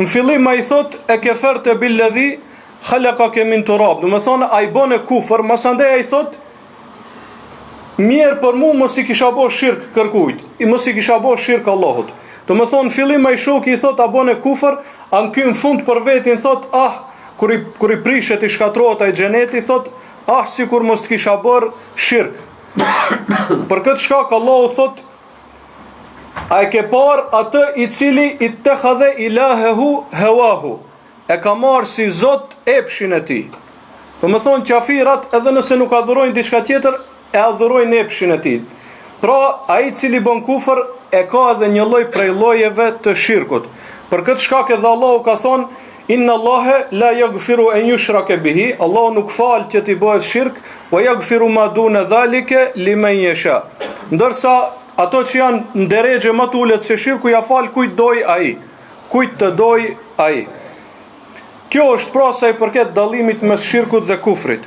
në fillim ai thot e keferte billadhi khalaqaka min turab. Do me thonë ai bën e kufër, masandej ai thot mirë për mu mos i kisha bo shirk kërkujt, mos i kisha bo shirk Allahut. Do me thonë fillim ai shoku i thot a bën e kufër, an ky në fund për vetin thot kur i prishet i shkatrohet ai xheneti thot sikur mos të kisha bër shirk. Për këtë shkak Allahu thot a e ke par atë i cili i tekhadhe ilahehu hewahu, e ka marrë si zot epshin e tij. Do me thonë qafirat edhe nëse nuk adhurojnë diçka tjetër, e adhurojnë epshin e tij. Pra ai i cili bën kufër e ka edhe një lloj prej llojeve të shirkut. Për këtë shkak edhe Allahu ka thonë inna Allahe la yaghfiru an yushraka bihi, Allahu nuk fal që ti bëhet shirk, wa yaghfiru ma duna dhalika liman yasha. Ndërsa ato që janë në deregje më të ulët se shirku ja fal kujt doj ai, kujt të doj ai. Kjo është pra sa i përket dallimit mes shirkut dhe kufrit.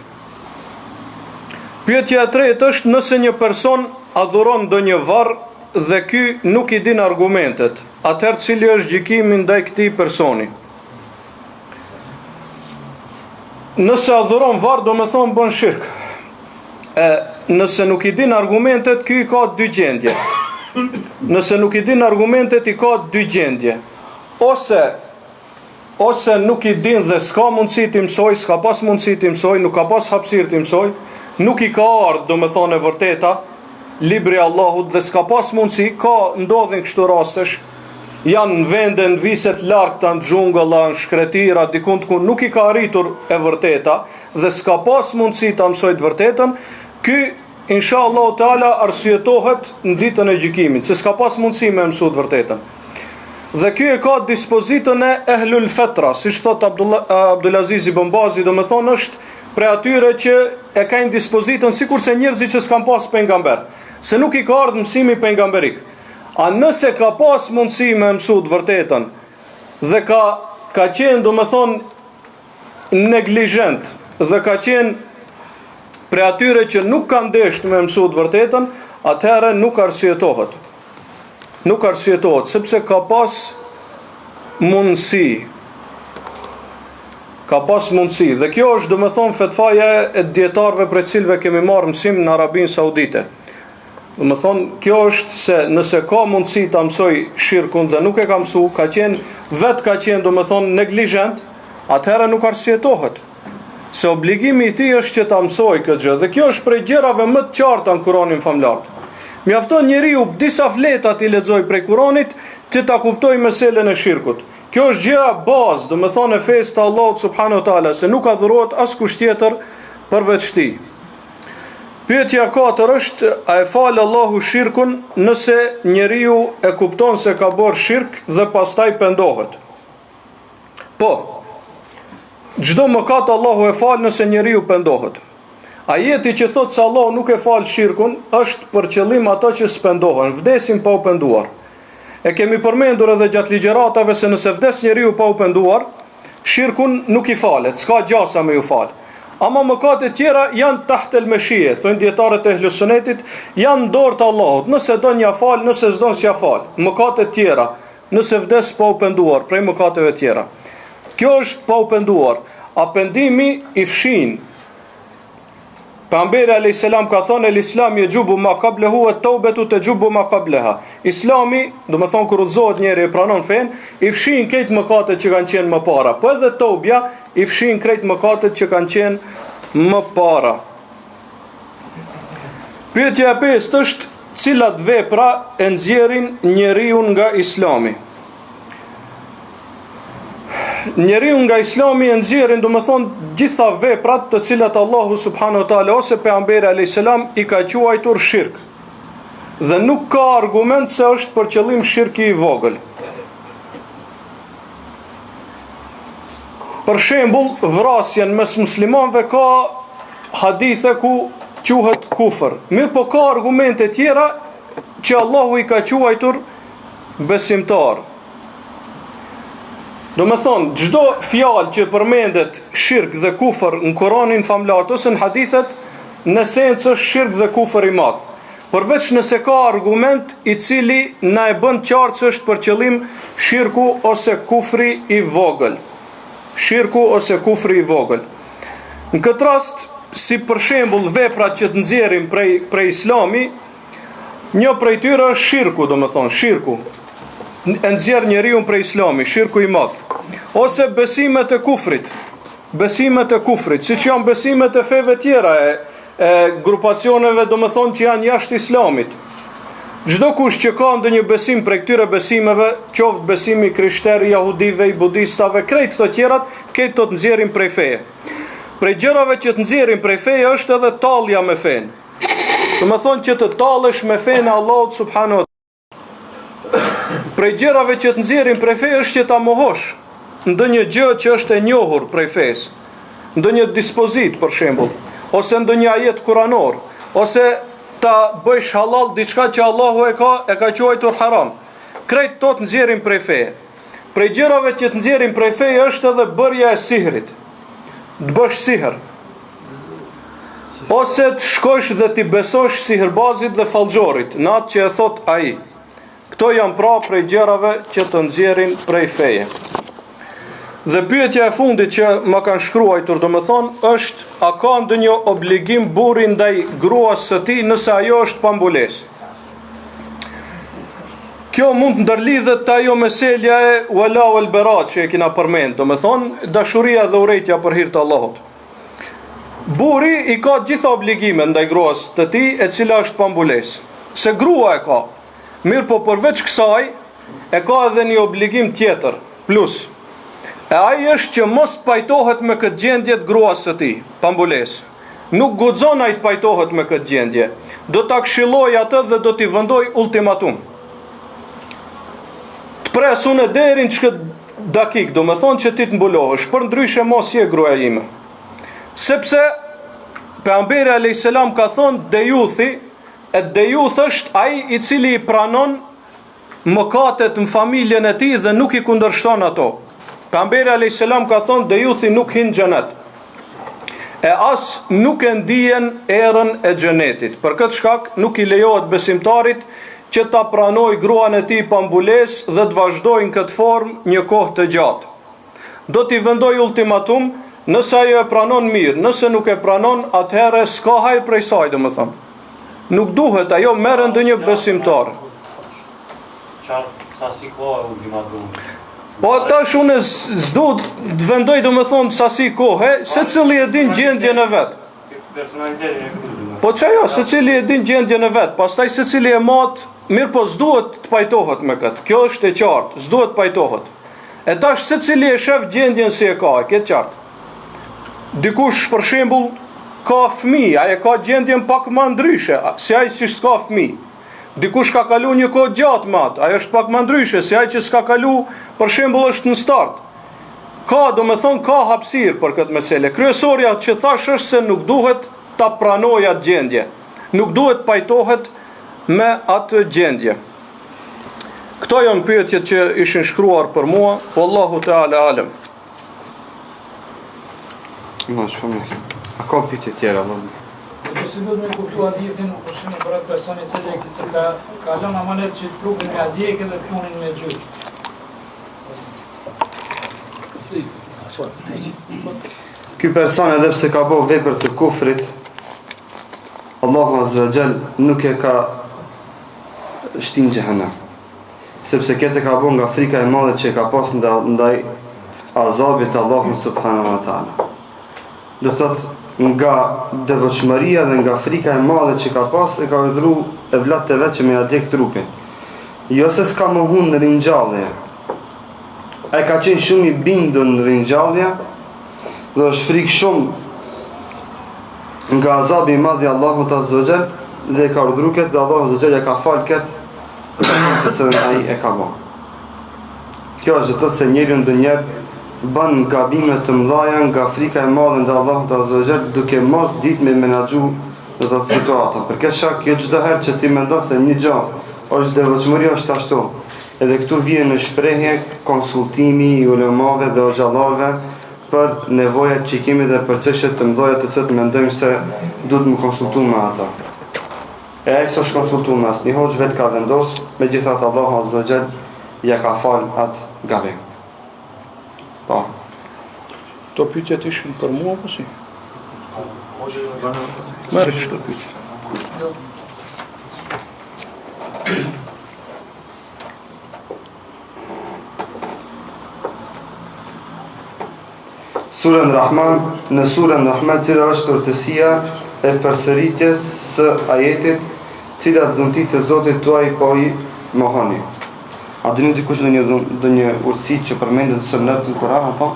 Pyetja e tretë është nëse një person adhuron ndonjë varr dhe ky nuk i din argumentet, atëherë cili është gjykimi ndaj këtij personi? Nëse adhuron varr, do me thonë bën shirk. Nëse nuk i din argumentet, ky i ka dy gjendje. Nëse nuk i din argumentet, i ka dy gjendje. Ose nuk i din dhe s'ka mundësi të mësoj, s'ka pas mundësi të mësoj, nuk ka pas hapësirë të mësoj, nuk i ka ardhë, do me thonë e vërteta, libri Allahut dhe s'ka pas mundësi, ndodhin kështu rastesh, janë në vende, në viset largëta, në xhungëlla, në shkretira, dikun të kun, nuk i ka arritur e vërteta dhe s'ka pas mundësi të mësoj të vërtetën, ky inshallah taala arsyetohet në ditën e gjykimit, se s'ka pas mundësi me mësu të vërtetën. Dhe ky e ka dispozitën e ehlul fetra, siç thot Abdulaziz ibn Bazi, do me thonë është prej atyre që e kanë dispozitën sikurse njerëzit që s'kan pas pejgamber, se nuk i ka ardhur mësimi pejgamberik. A nëse ka pas mundësi me mësu të vërtetën dhe ka qenë, do me thonë, neglizhent dhe ka qenë prej atyre që nuk kanë deshur me mësu të vërtetën, atëherë nuk arsyetohet. Nuk arsyetohet, sepse ka pas mundësi. Ka pas mundësi. Dhe kjo është, do me thonë, fetfaja e dietarëve për cilëve kemi marrë mësim në Arabinë Saudite. Do me thonë, kjo është se nëse ka mundësi ta mësoj shirkun dhe nuk e ka mësu, ka qenë, do me thonë, neglizhent, atëherë nuk arsyetohet. Se obligimi i tij është që ta mësoj këtë gjë. Dhe kjo është prej gjërave më të qarta në Kur'anin famlar. Mjafton njeriu disa fleta i lexoj prej Kuranit që ta kuptoj meselën e shirkut. Kjo është gjëja bazë, do me thonë e fesë të Allahut subhanahu wa taala, se nuk adhurohet askush tjetër përveç tij. Pyetja 4 është, a e fal Allahu shirkun nëse njeriu e kupton se ka bërë shirk dhe pastaj pendohet? Po. Çdo mëkat Allahu e fal nëse njeriu pendohet. Ajeti që thot se Allah nuk e fal shirkun është për qëllim ato që s'pendohen, vdesin pa u penduar. E kemi përmendur edhe gjatë ligjëratave se nëse vdes njeriu pa u penduar, shirkun nuk i falet, s'ka gjasa me ju fal. Ama mëkatet tjera janë tahtel meshije, thonë dietarët e Ehlus Sunnetit, janë dorë të Allahut. Nëse don ja fal, nëse s'don s'ja fal. Mëkatet tjera, nëse vdes pa u penduar prej mëkateve tjera. Kjo është pa u penduar. A pendimi i fshin. Pejgamberi alayhis salam ka thonë el-Islam yajubu ma qablahu wa at-taubatu tajubu ma qablaha. Islami, do të thonë kur udhëzohet njëri e pranon fen, i fshin këtë mëkatet që kanë qenë më para. Po edhe tobja i fshin këtë mëkatet që kanë qenë më para. Pyetja e pestë është cilat vepra e nxjerrin njeriu nga Islami. Njeriu nga Islami e nxjerrin, do të thonë, gjitha veprat të cilat Allahu subhanahu wa taala ose pejgamberi alayhis salam i ka quajtur shirk. Dhe nuk ka argument se është për qëllim shirki i vogël. Për shembull, vrasjen mes muslimanëve ka hadithe ku quhet kufër. Mirë, po ka argumente tjera që Allahu i ka quajtur besimtar. Do me thonë, gjdo fjalë që përmendet shirk dhe kufër në Koranin famlar ose në hadithet, në esencë është shirk dhe kufër i madh. Përveç nëse ka argument i cili na e bën qartë se është për qëllim shirku ose kufri i vogël. Shirku ose kufri i vogël. Në këtë rast, si për shembull veprat që të nxjerrin prej Islami, një prej tyre është shirku, do me thonë, shirku. E nxjerr njeriu prej Islami, shirku i madh. Ose besimet e kufrit. Besimet e kufrit, siç janë besimet e feve tjera e grupacioneve, do me thonë, që janë jashtë Islamit. Çdo kush që ka ndonjë besim prej këtyre besimeve, qoftë besimi krishterë, jahudive, i budistave, krejt të tjerat, këto të nxjerrin prej feje. Prej gjërave që të nxjerrin prej feje është edhe tallja me fen. Do me thonë që të tallesh me fen e Allahut subhanahu wa taala. Prej gjërave që të nxjerrin prej feje është që ta mohosh ndonjë gjë që është e njohur prej fesë, ndonjë dispozit për shembull, ose ndonjë ajet kuranor, ose ta bësh halal diçka që Allahu e ka quajtur haram. Krejt to të nxjerrin prej feje. Prej gjërave që të nxjerrin prej feje është edhe bërja e sihrit. Të bësh sihr. Ose të shkosh dhe ti besosh sihrbazit dhe fallxhorit, në atë që e thot ai. Këto janë pra prej gjërave që të nxjerrin prej feje. Dhe pyetja e fundit që më kanë shkruajtur, do me thonë, është a ka ndonjë obligim burri ndaj gruas së tij nëse ajo është pambulesë. Kjo mund të ndërlidhet të ajo meselja e wala wal bara që e kina përmend, do me thonë, dashuria dhe urrejtja për hir të Allahut. Burri i ka gjitha obligimet ndaj gruas të tij e cila është pambulesë. Se grua e ka. Mirë, po përveç kësaj e ka edhe një obligim tjetër, plus. E ai është që mos pajtohet me këtë gjendje të gruas së tij, pambulesë. Nuk guxon ai të pajtohet me këtë gjendje. Do ta këshilloj atë dhe do t'i vendoj ultimatum. Të pres unë deri në çkëtë dakik, do me thonë që ti të mbulohesh, për ndryshe mos je gruaja ime. Sepse pejgamberi alayhis salam ka thonë dejuthi, e dejuth është ai i cili i pranon mëkatet në familjen e tij dhe nuk i kundërshton ato. Pejgamberi alayhis salam ka thonë dejuthi nuk hin në xhenet. E as nuk e ndijen erën e xhenetit. Për këtë shkak nuk i lejohet besimtarit që ta pranoj gruan e tij pambulesë dhe të vazhdojnë në këtë formë një kohë të gjatë. Do t'i vendoj ultimatum, nëse ajo e pranon mirë, nëse nuk e pranon, atëherë s'ka hajër prej saj, domethënë. Nuk duhet ajo merr ndonjë besimtar. Sa si kohë ultimatum? Po tash unë s'do të vendoj domethënë sasi kohë, secili e din gjendjen e vet. Po çajo, secili e din gjendjen e vet, pastaj secili e mat, mirë po s'duhet të pajtohet me këtë. Kjo është e qartë, s'duhet të pajtohet. E tash secili e shef gjendjen si e ka, e ke qartë. Dikush për shembull ka fëmijë, ai e ka gjendjen pak më ndryshe, si ai që s'ka fëmijë. Dikush ka kalu një kohë gjatë me atë, ai është pak më ndryshe, si ai që s'ka kalu, për shembull, është në start. Ka, domethënë, ka hapësirë për këtë mesele. Kryesorja që thash është se nuk duhet ta pranojë atë gjendje. Nuk duhet pajtohet me atë gjendje. Këto janë pyetjet që ishin shkruar për mua, wallahu ta'ala alem. Ma shumë. A ka pyetje tjera, vëllezër? Dhe si duhet me kuptu hadithin, për shumë për atë personi cili të ka lënë amanet që trupin me adjekë dhe punin me gjujë. Ky person edhe pse ka bëu vepër të kufrit, Allahu Azza wa Jall nuk e ka shtin në xhehenem. Sepse këtë ka bëu nga frika e madhe që ka pas ndaj azabit të Allahut subhanahu wa taala. Do thotë nga devotshmëria dhe nga frika e madhe që ka pas, e ka urdhëruar evlat të vet që me ia djeg trupin. Jo se s'ka më hunë në ringjallje. Ai ka qenë shumë i bindur në ringjallje dhe është frikë shumë nga azabi i madh i Allahut Azza wa Jall dhe ka urdhëruar këtë dhe Allahu Azza wa Jall e ka fal këtë të cilën ai e ka bërë. Kjo është të thotë se njeriu ndonjëherë bën gabime të mëdha nga frika e madhe ndaj Allahut Azza wa Jall duke mos ditë me menaxhu në atë situatë. Për këtë shkak që çdo herë që ti mendon se një gjë është devotshmëria është ashtu. Edhe këtu vjen në shprehje konsultimi i ulemave dhe xhallarëve për nevojat që kemi dhe për çështjet të mëdha të cilat mendojmë se duhet të konsultojmë me ata. E ai s'është konsultuar me asnjë hoxh, vetë ka vendosur, megjithatë Allahu Azza wa Jall ja ka fal atë gabim. Po. To pyetjet ishin për mua apo si? Merë çdo pyetje. Surën Rahman, në surën Rahman cila është urtësia e përsëritjes së ajetit, cilat dhuntit e Zotit tuaj po i mohoni. A dini dikush ndonjë urtësi që përmendet në sunet në Kur'an apo?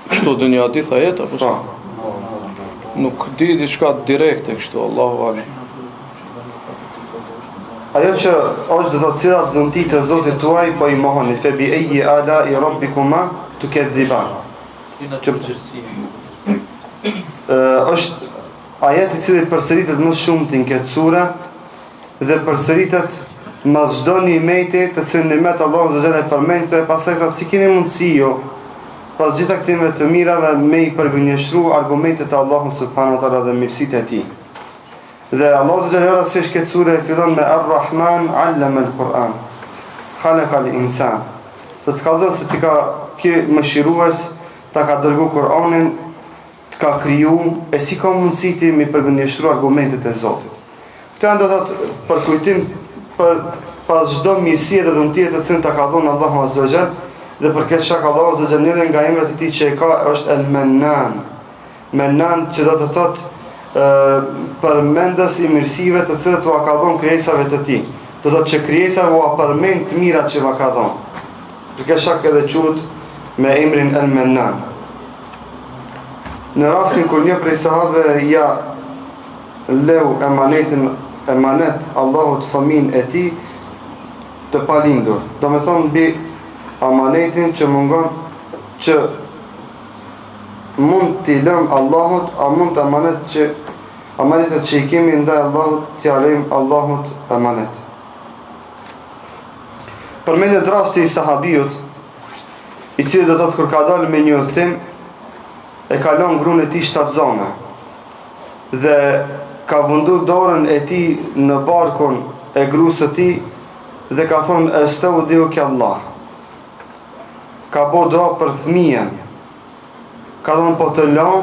Kështu dë një hadith ajet apo? Po. Nuk di diçka direkte kështu, Allahu a'lam. Ajo që është do të cilat dhuntit e Zotit tuaj po i mohoni, fe bi ayyi ala i rabbikuma tukadhiban. Është ajet i cili përsëritet më shumë në këtë sure dhe përsëritet mas çdo nimeti të cilin nimet Allahu Azza wa Jalla e përmend dhe pastaj sa si keni mundësi jo pas gjitha këtyre të mirave me i përgënjeshtru argumentet e Allahut subhanahu wa taala dhe mirësitë e tij. Dhe Allahu Azza wa Jalla si këtë sure e fillon me Ar-Rahman 'allama al-Quran. Khalaqa al-insan. Do të kallëzon se ti ka ky mëshirues ta ka dërguar Kur'anin, të ka kriju e si ka mundësi ti me përgënjeshtru argumentet e Zotit. Këtë janë do të thotë për kujtim për pas çdo mirësie dhe dhuntie të cilën ta ka dhënë Allahu Azza wa Jall dhe për këtë shkak Allahu Azza wa Jall nga emrat e tij që e ka është El-Mannan. Mannan që do të thotë përmendës i mirësive të cilët u ka dhënë krijesave të tij. Do të thotë që krijesave u përmend të mirat që u ka dhënë. Për këtë shkak edhe quhet me emrin El-Mannan. Në rastin kur një prej sahabëve ja leu emanet Allahut fëmin e ti të palindur. Do me thonë bi amanetin që mungon që mund t'i lëm Allahut, a mund të amanetet që i kemi ndaj Allahut, t'i alem Allahut emanet. Përmendet rasti i sahabijut, i cili do të kur ka dalë me një udhtim, e kalon gruan e tij 7 zone dhe ka vëndu dorën e tij në barkun e gruas së tij dhe ka thonë estaudiu ki Allah. Ka bo dua për fëmijën. Ka thonë po të lëm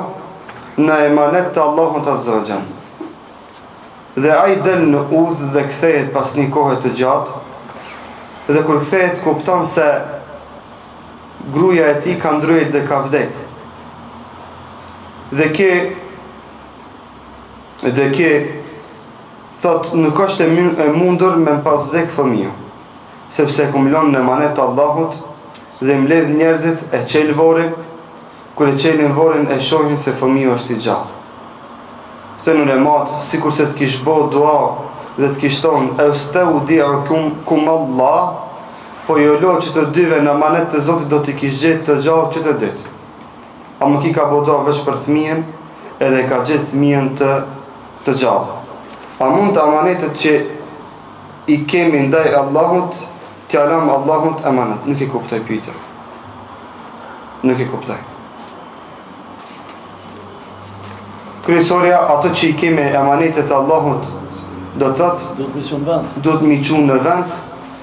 në emanet të Allahut Azza wa Jall. Dhe ai del në udhë dhe kthehet pas një kohe të gjatë. Dhe kur kthehet kupton se gruaja e tij ka ndryer dhe ka vdekur. Dhe ke thot nuk është e mundur me pas vdek fëmiju, sepse kumlon në emanet të Allahut dhe mbledh njerëzit e qel vorin, kur e qelin vorin e shohin se fëmiju është i gjallë. Thënë ulemat, sikur se të kish bo dua dhe të kish thonë kum Allah, po jo lo që të dyve në emanet të Zotit do t'i kish gjetë të gjallë që të ditë. A më ki ka bodo veç për thmijen edhe ka gjithë thmijen të gjallë. A mund të amanetet që i kemi ndaj Allahut, t'ja lam Allahut emanet. Nuk i kuptoj pyetjen. nuk i kuptoj. Kryesorja, ato që i kemi emanetet e Allahut, do të thotë, duhet mi qunë në vend,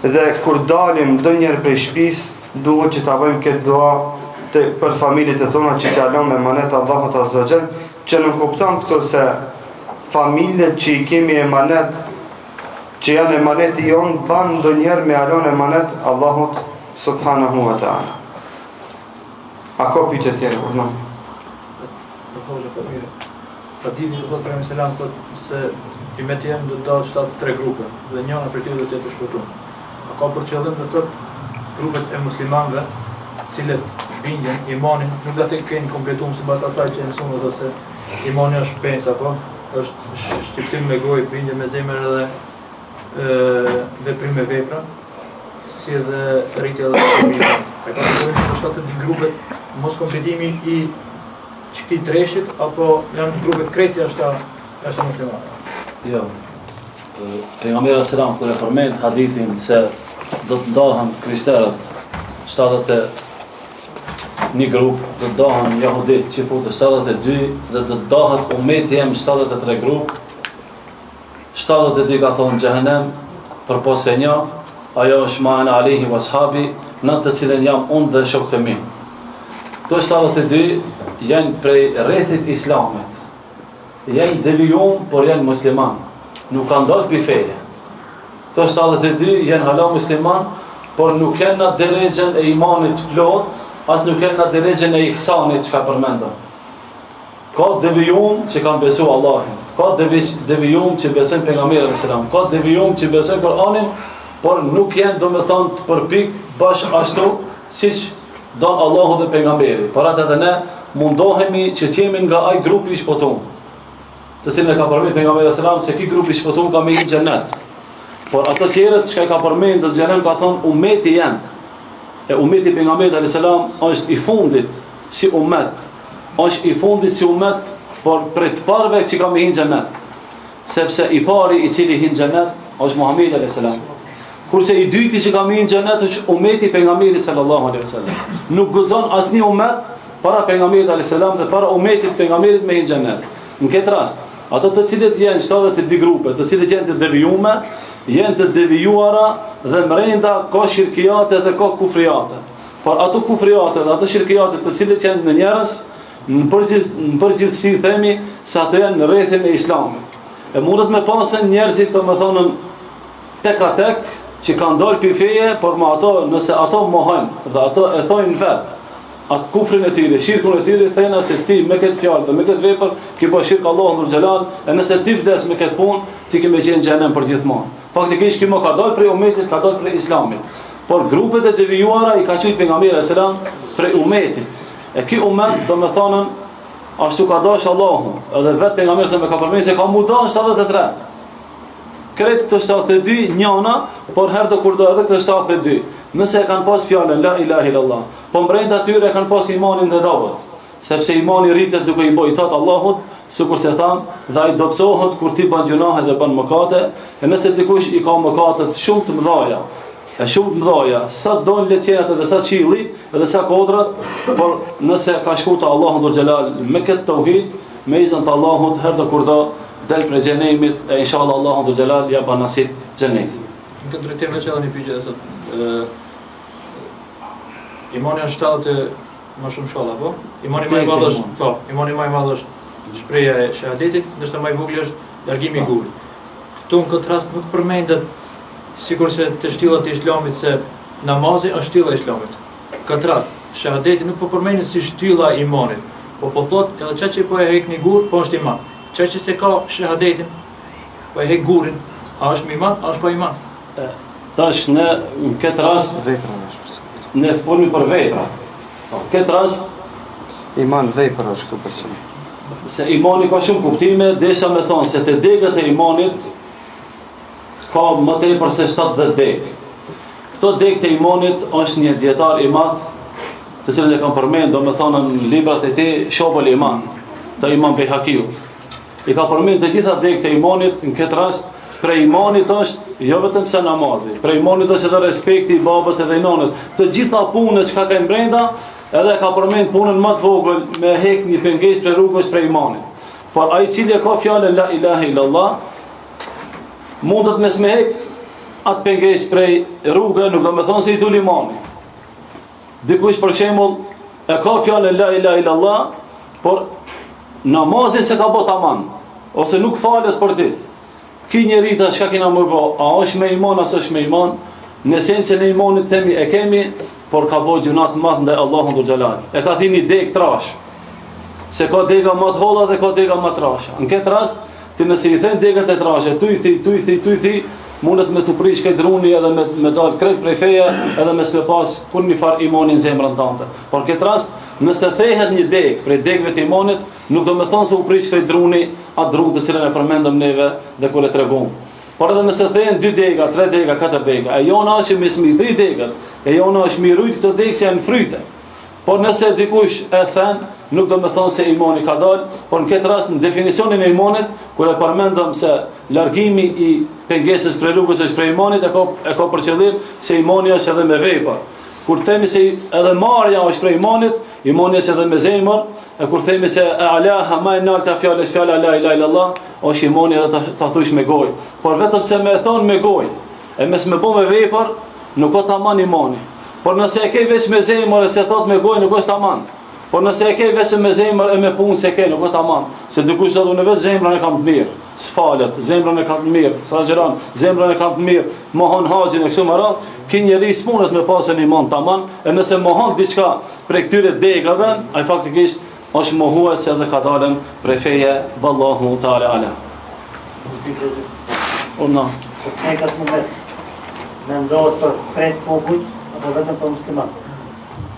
dhe kur dalim ndonjëherë prej shtëpisë, duhet që ta bëjmë këtë dua për familjet e tona që t'ja lëmë emanet Allahut Azza wa Jall, që nuk kupton këtu se familjet që i kemi emanet, që janë emaneti jonë, ban ndonjëherë me alon emanet Allahut subhanahu wa ta'ala. A ka pyetje tjera, urdhëm? Hadithi do thotë pejgamberi selam thotë se imeti jam do të dalë 73 grupe dhe njëra prej tyre do të jetë e shpëtuar. A ka për qëllim të thotë grupet e muslimanëve, të cilët bindjen imanin, nuk do të kenë kompletuar sipas asaj që mësuan ose se imani është pensë apo është shqiptim me gojë, bindje me zemër edhe veprim me vepra, si edhe rritja dhe shpëtimit. A ka përgjithësi të shtatë di grupet mos kompletimi i këtij treshit apo janë grupet krejt jashtë muslimanëve? Jo. Pejgamberi selam kur e përmend hadithin se do të ndahen krishterët 71 grup, do të ndahen jehudit që futet 72 dhe do të ndahet ummeti jam 73 grup. 72 ka thonë xhehenem, përpos se një, ajo është ma ana alayhi washabi, në të cilën jam unë dhe shokët e mi. Këto 72 janë prej rrethit islamit. Janë devijuar, por janë musliman. Nuk kanë dalë për feje. Këto 72 janë hala musliman, por nuk janë në deregjen e imanit plot, as nuk janë në deregjen e ihsanit që ka përmendëm. Ka devijuar që kanë besu Allahin, ka devijuar që besojnë pejgamberin e selam, ka devijuar që besojnë Kur'anin, por nuk janë domethënë të përpik bashkë ashtu siç don Allahu dhe pejgamberi. Por atë edhe ne mundohemi që të jemi nga ai grupi i shpëtuar, të cilën e ka përmendur pejgamberi selam se ky grup i shpëtuar ka me i xhenet. Por ato të tjerët që ka përmendur në xhenet ka thonë ummeti janë. E ummeti pejgamberit selam është i fundit si ummet. Është i fundit si ummet, por për të parëve që ka me i xhenet. Sepse i pari i cili hi në xhenet është Muhamedi alayhis salam. Kurse i dyti që ka me i xhenet është ummeti pejgamberit sallallahu alaihi wasallam. Nuk guxon asnjë ummet para pejgamberit alayhis salam dhe para ummetit pejgamberit me i xhenet. Në këtë rast, ato të cilët janë 72 grupe, të cilët janë të devijuara, janë të devijuara dhe brenda ka shirkiate dhe ka kufriate. Por ato kufriate dhe ato shirkiate të cilët janë në njerëz, në përgjithësi themi se ato janë në rrethin e Islamit. E mundet me pasën njerëzit të më thonën tek a tek që kanë dalë për feje, por me ato, nëse ato mohojnë dhe ato e thojnë vetë, atë kufrin e tyre, shirkun e tyre, thejna se ti me këtë fjalë dhe me këtë vepër, ki po shirkë Allahu dhul xhelal, e nëse ti vdes me këtë punë, ti ke me qenë xhenem për gjithmonë. Faktikisht kimo ka dalë prej ummetit, ka dalë prej Islamit. Por grupet e devijuara i ka qujtë pejgamberi selam prej ummetit. E ky ummet do me thonën ashtu ka dash Allahu, edhe vetë pejgamberi se me ka përmendur se ka muda 73. Kretë këto 72 njëna, por herë do kur do edhe këto 72. Nëse e kanë pas fjalën la ilaha illallah, po brenda tyre kanë pas imanin dhe davët, sepse imani rritet duke i bojtat Allahut, sikur se tham, dhe ai dobësohet kur ti bën gjunahe dhe bën mëkate, e nëse dikush i ka mëkatet shumë të mëdha, sa don letjenat edhe sa qielli, edhe sa kodrat, por nëse ka shkuar te Allahu dhul xhelal me këtë tauhid, me izin të Allahut, herë do kur do del prej xhenemit, e inshallah Allahu dhul xhelal ja ban nasib xhenetin. Në këtë drejtim veç edhe një pyetje dhe thotë, imani është 70 më shumë shkolla, po? Imani më i madh është, po, imani më i madh është shpreha e shahadetit, ndërsa më i vogël është largimi i gurit. Këtu në këtë rast nuk përmendet sikurse të shtyllat e Islamit se namazi është shtylla e Islamit. Këtë rast shahadeti nuk po përmendet si shtylla e imanit, po thotë edhe çka që po e hek në gur, po është iman. Çka që se ka shahadetin, po e hek gurin, a është më iman, a është pa iman? Tash në këtë rast ne folmi për vepra. Në këtë rast iman vepra është këtu për çfarë? Se imani ka shumë kuptime, desha me thonë se të degët e imanit ka më tepër se 70 degë. Këto degët e imanit është një dietar i madh, të cilën e kam përmendur, domethënë në librat e tij Shobul Iman, të Imam Behakiu. I ka përmendur të gjitha degët e imanit. Në këtë rast prej imanit është jo vetëm se namazi, prej imanit është edhe respekti i babës edhe i nonës, të gjitha punët që ka kanë brenda edhe ka përmend punën më të vogël me hek një pengesë për rrugës për imanit. Por ai cili ka fjalën la ilaha illallah, mundet mes me hek atë pengesë prej rrugë, nuk do të thonë se i dul imani. Dikush për shembull e ka fjalën la ilaha illallah, por namazin se ka bë tamam, ose nuk falet për ditë. Ki njeri ta çka kena më bë, a është me iman as është me iman? Në esencën e imanit themi e kemi, por ka bë gjuna të madh ndaj Allahut dhul xhalal. E ka thini deg trash. Se ka dega më të holla dhe ka dega më trasha. Në këtë rast, ti nëse i thën degat e trasha, tu i thi, mundet me të prish këtë druni edhe me dal krejt prej feje, edhe me s'me pas kur një far imanin në zemrën tante. Por këtë rast, nëse thehet një deg prej degëve të imanit, nuk do me thonë se u prish këtë druni, atë drunë të cilën e përmendëm neve dhe kur e tregum. Por edhe nëse thehen 2 dega, 3 dega, 4 dega, e jona është me smithri degat, e jona është me rujt këto degë që janë fryte. Por nëse dikush e thën, nuk do me thonë se imani ka dalë, por në këtë rast në definicionin e imanit, kur e përmendëm se largimi i pengesës prej rrugës është prej imanit, e ka për qëllim se imani është edhe me vepër. Kur themi se edhe marrja është prej imanit, imani është edhe me zemër, e kur themi se e alaha ma e nalta fjallë është fjallë la ilaha illallah, është imani edhe ta thush me gojë. Por vetëm se me thonë me gojë, e mes me po me vepër, nuk ka taman imani. Por nëse e ke veç me zemër e se thot me gojë, nuk është taman. Por nëse e ke veç me zemër e me punë se ke, nuk është taman. Se dikush thotë unë vetë zemrën e kam të mirë, s'falet, zemrën e kam të mirë, s'agjeron, zemrën e kam të mirë, mohon haxhin e kështu me radhë, ki njeri s'mundet me pasën iman taman, e nëse mohon diçka prej këtyre degave, ai faktikisht është mohues edhe ka dalën prej feje, vallahu ta'ala ala. Unë. Ne ka të mëmet, me ndohet për krejt popujt, apo vetëm për musliman.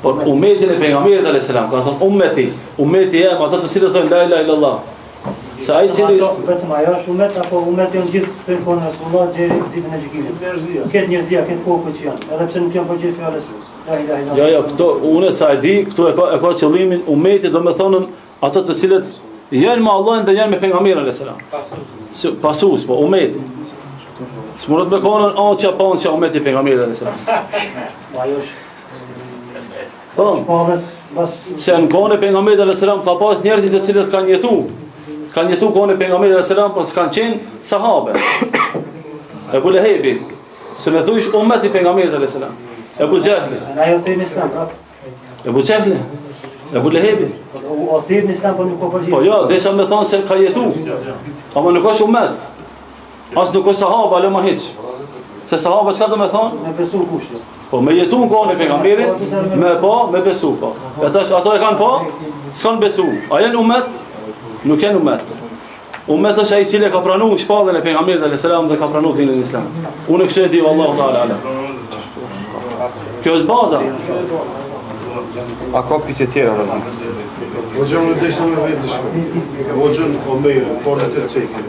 Por umetin e pejgamberit alayhis salam, ka thonë ummeti jam, ata të cilët thonë la ilaha illallah. Sa ai cili vetëm ajo është umet apo umeti janë gjithë për kohën e Resulullah deri në ditën e gjykimit. Këtë njerëzia, këtë popull që janë, edhe pse nuk janë përgjithë fjalës la ilaha illallah. Jo, këto unë sa e di, këtu e ka qëllimin umeti, do të thonë ata të cilët janë me Allahin dhe janë me pejgamberin alayhis salam. Pasus, po umeti. S'mund të bëkonë ança pança umeti pejgamberit alayhis salam. Ajo është se në kohën e pejgamberit alayhis salam ka pas njerëz të cilët kanë jetu kohën e pejgamberit alayhis salam, por s'kan qenë sahabe. Ebu Lehebi, se me thuish ummeti pejgamberit alayhis salam. Ebu Jehli. Ajo themi islam, prap. Ebu Jehli. Ebu Lehebi. O thirr në islam, po nuk po përgjigj. Po jo, desha me thonë se ka jetu. Ama nuk është ummet. As nuk është sahaba, ale ma hiç. Se sahaba çka do me thonë? Me besu kush. Po me jetu në kohën e pejgamberit, me besu po. Ato e kanë po, s'kan besu. A janë ummet? Nuk janë ummet. Ummet është ai i cili ka pranuar shpallën e pejgamberit alayhis salam dhe ka pranuar dinin e Islam. Unë kështu e di vallahu taala ala. Kjo është baza. A ka pyetje tjera vëllazër? Po jam në dëshmë me vetë diçka. Hoxhën Omer, por të cekën.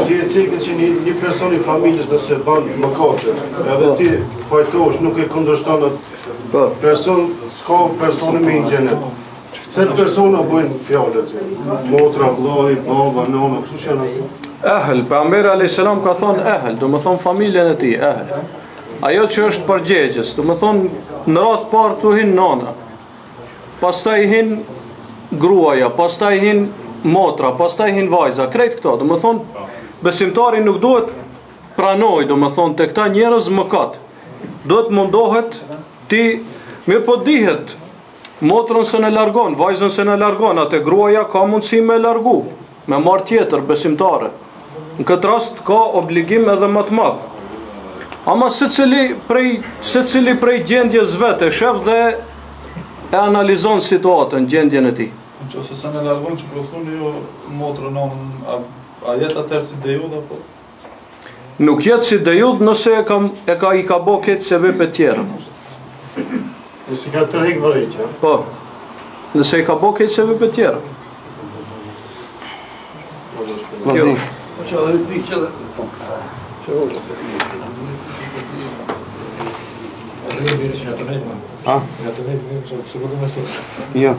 Ti e cekën që një person i familjes nëse ban mëkate, edhe ti fajtosh, nuk e kundërshton atë person, s'ka personi me një gjenet. Cëtë persona bëjnë fjallet, motra, vllai, baba, nona, kështu që janë asë? Ehl, pejgamberi alayhis salam ka thonë ehl, do më thonë familjen e tij, ehl. Ajo që është përgjegjës, do më thonë në radhë parë këtu hin nona, pastaj hin gruaja, pastaj hin motra, pastaj hin vajza, krejt këto, do më thonë besimtari nuk duhet pranoj, do më thonë të këta njerëz mëkat. Duhet mundohet ti, mirë po dihet, motrën se në largon, vajzën se në largon, atë gruaja ka mundësi me largu, me marrë tjetër besimtare. Në këtë rast ka obligim edhe më të madh. Ama secili prej gjendjes vetë e shef dhe e analizon situatën, gjendjen e tij. Nëse se në largon që përthuni jo motrën nonën, a jetë atërë si dejudh apo? Nuk jetë si dejudh nëse i ka bo këtë sebepe tjera. Nëse ka të rikë vërejtë, po, nëse i ka bo këtë sebepe tjera. Vazhdim. Po që edhe të rikë që dhe... A? Jo.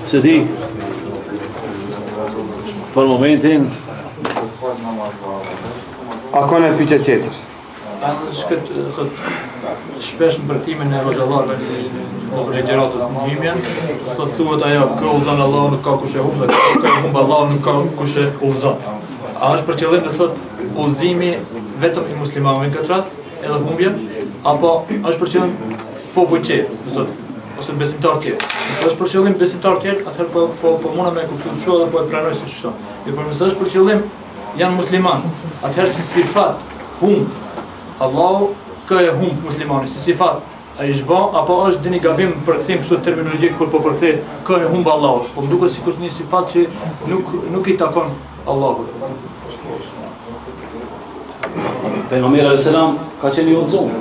Se di, për momentin, A ka në pyetje tjetër? Shkët, shpesh në përktimin e hoxhallarëve në regjeratës në gjymjen, thot thuhet ajo, kë udhëzon Allahu nuk ka kush e humb, kë humb Allahu nuk ka kush e udhëzon. A është për qëllim të thot udhëzimi vetëm i muslimanëve në këtë rast, edhe humbja, apo është për qëllim popull tjetër, thot ose besimtar tjetër. Nëse është për qëllim besimtar tjetër, atëherë po mundem me kuptuar kështu dhe po e pranoj si kështu. Por nëse është për qëllim janë musliman, atëherë si sifat humb Allahu kë e humb muslimani, si sifat ai zhbon apo është dini gabim për kthim kështu terminologjik kur po përkthehet kë e humb Allahu. Po më duket sikur një sifat që nuk i takon Allahut. Pejgamberi alayhis salam ka qenë i udhëzuar.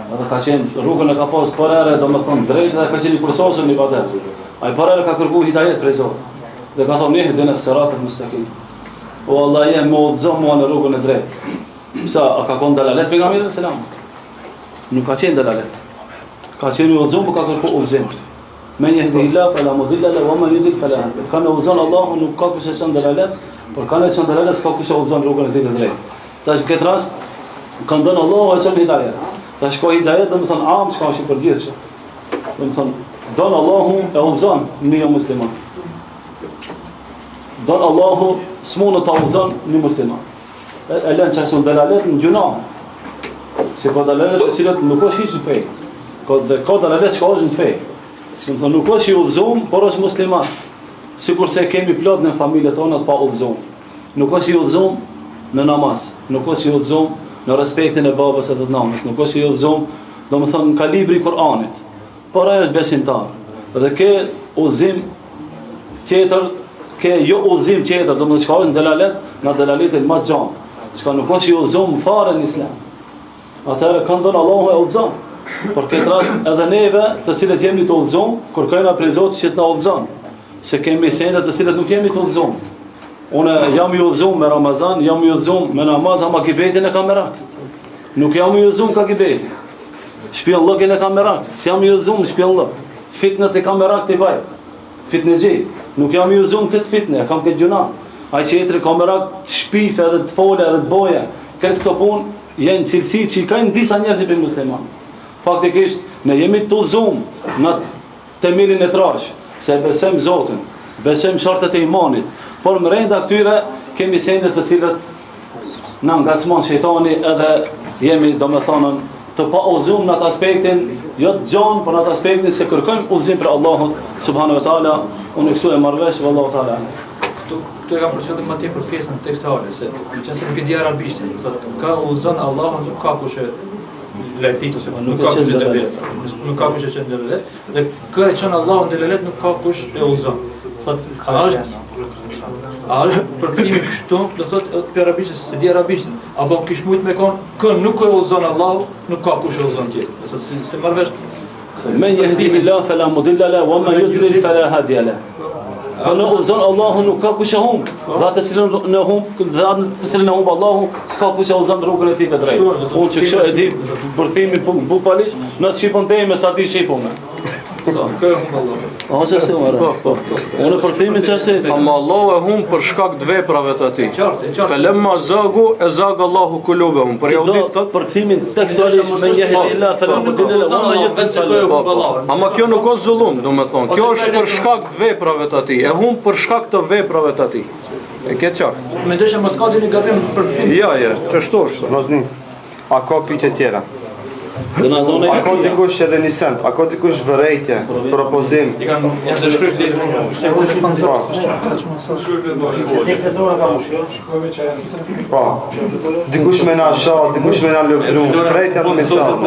Edhe ka qenë rrugën e ka pas parare, domethënë drejt dhe ka qenë i përsosur në ibadet. Ai parare ka kërkuar hidayet prej Zotit. Dhe ka thonë ihdina as-siratal mustaqim. O Allah jam më udhëzo mua në rrugën e drejtë. Sa a ka qenë dalalet pejgamberi alayhis salam? Nuk ka qenë dalalet. Ka qenë i udhëzuar, ka kërkuar udhëzim. Men yahdihillahu fala mudilla lahu wa man yudlil fala hadiya. Kanë udhëzon Allahu nuk ka kush e çon dalalet, por kanë çon dalalet s'ka kush e udhëzon rrugën e drejtë. Tash në këtë rast kanë dhënë Allahu e çon hidayet. Tash ka hidayet do të thonë am çka është i përgjithshëm. Do të thonë don Allahu e udhëzon një musliman. Don Allahu s'mund të udhëzon një musliman. E lën çashun dalalet në gjunah. Si ka dalalet të cilat nuk është hiç në fe. Ka dalalet që është në fe. Do të thonë nuk është i udhëzuar, por është musliman. Sikurse kemi plot në familjet tona të pa udhëzuar. Nuk është i udhëzuar në namaz, nuk është i udhëzuar në respektin e babës edhe të nënës, nuk është i udhëzuar, domethënë ka libri i Kur'anit. Por ai është besimtar. Dhe ke udhëzim tjetër, ke jo udhëzim tjetër, domethënë çka është në dalalet, në dalaletin më të gjatë. Çka nuk është i udhëzuar fare në Islam. Atëherë kanë dhënë Allahu e udhëzon. Por këtë rast edhe neve, të cilët jemi të udhëzuar, kërkojmë prej Zotit që të na udhëzon. Se kemi sende të cilët nuk jemi të udhëzuar. Unë jam i udhëzuar me Ramazan, jam i udhëzuar me namaz, ama gibetin e kam merak. Nuk jam i udhëzuar ka gibetin. Shpjellëkin e kam merak, s'jam i udhëzuar në shpjellëk. Fitnët e kam merak të vaj. Fitnexhi. Nuk jam i udhëzuar këtë fitnë, kam këtë gjuna. Ai qetri ka merak të shpife edhe të fole edhe të boja. Këtë këto punë janë cilësi që i kanë disa njerëz për musliman. Faktikisht ne jemi të udhëzuar në themelin e trash, se besojmë Zotin, besojmë shartet e imanit. Por më renda këtyre kemi sende të cilët na ngacmon shejtani edhe jemi domethënë të pa udhëzuar në atë aspektin, jo të gjon, por në atë aspektin se kërkojmë udhëzim për Allahun subhanahu wa taala, unë këtu e marr vesh vallahu taala. Këtu e kam përshëndetur më tepër pjesën tekstare, se nëse nuk e di arabishtin, thotë ka udhëzon Allahun nuk ka kush e lajthit ose nuk ka kush e delelet, nuk ka kush e çon delelet, dhe kë e çon Allahun delelet nuk ka kush e udhëzon. Thotë a është përkthimi kështu, do thotë për arabisht se di arabisht, apo kish mujt me kon kë nuk e udhëzon Allahu, nuk ka kush e udhëzon tjetër. Do thotë se marr vesh men yahdihillahu fala mudilla lahu wa man yudlil fala hadiya lahu. Në udhëzon Allahu nuk ka kush e humb. Dhe atë cilën në humb, dhe atë të cilën e humb Allahu, s'ka kush e udhëzon rrugën e tij të drejtë. Unë që kështu e di përkthimi bukfalisht, nëse shipon te me sa ti shipon. Kë humb Allahu. Ose se ora. Unë përkthimin çase. Amma Allahu e humb për shkak të veprave të tij. Falemma zagu e zag Allahu kulubahum. Për jaudit thot përkthimin tekstualisht me yahdillah falam. Amma kjo nuk është zullum, domethënë. Kjo është për shkak të veprave të tij. E humb për shkak të veprave të tij. E ke qartë. Mendoj se mos ka dini gabim për përkthim. Ja, ç'është është. Vllazni, a ka pyetje tjera? A ka dikush edhe një send, a ka dikush vërejtje, propozim? Janë të shkruajtur Po. Dikush me na shoh, dikush me na lëvdru, prejtë atë mesazh.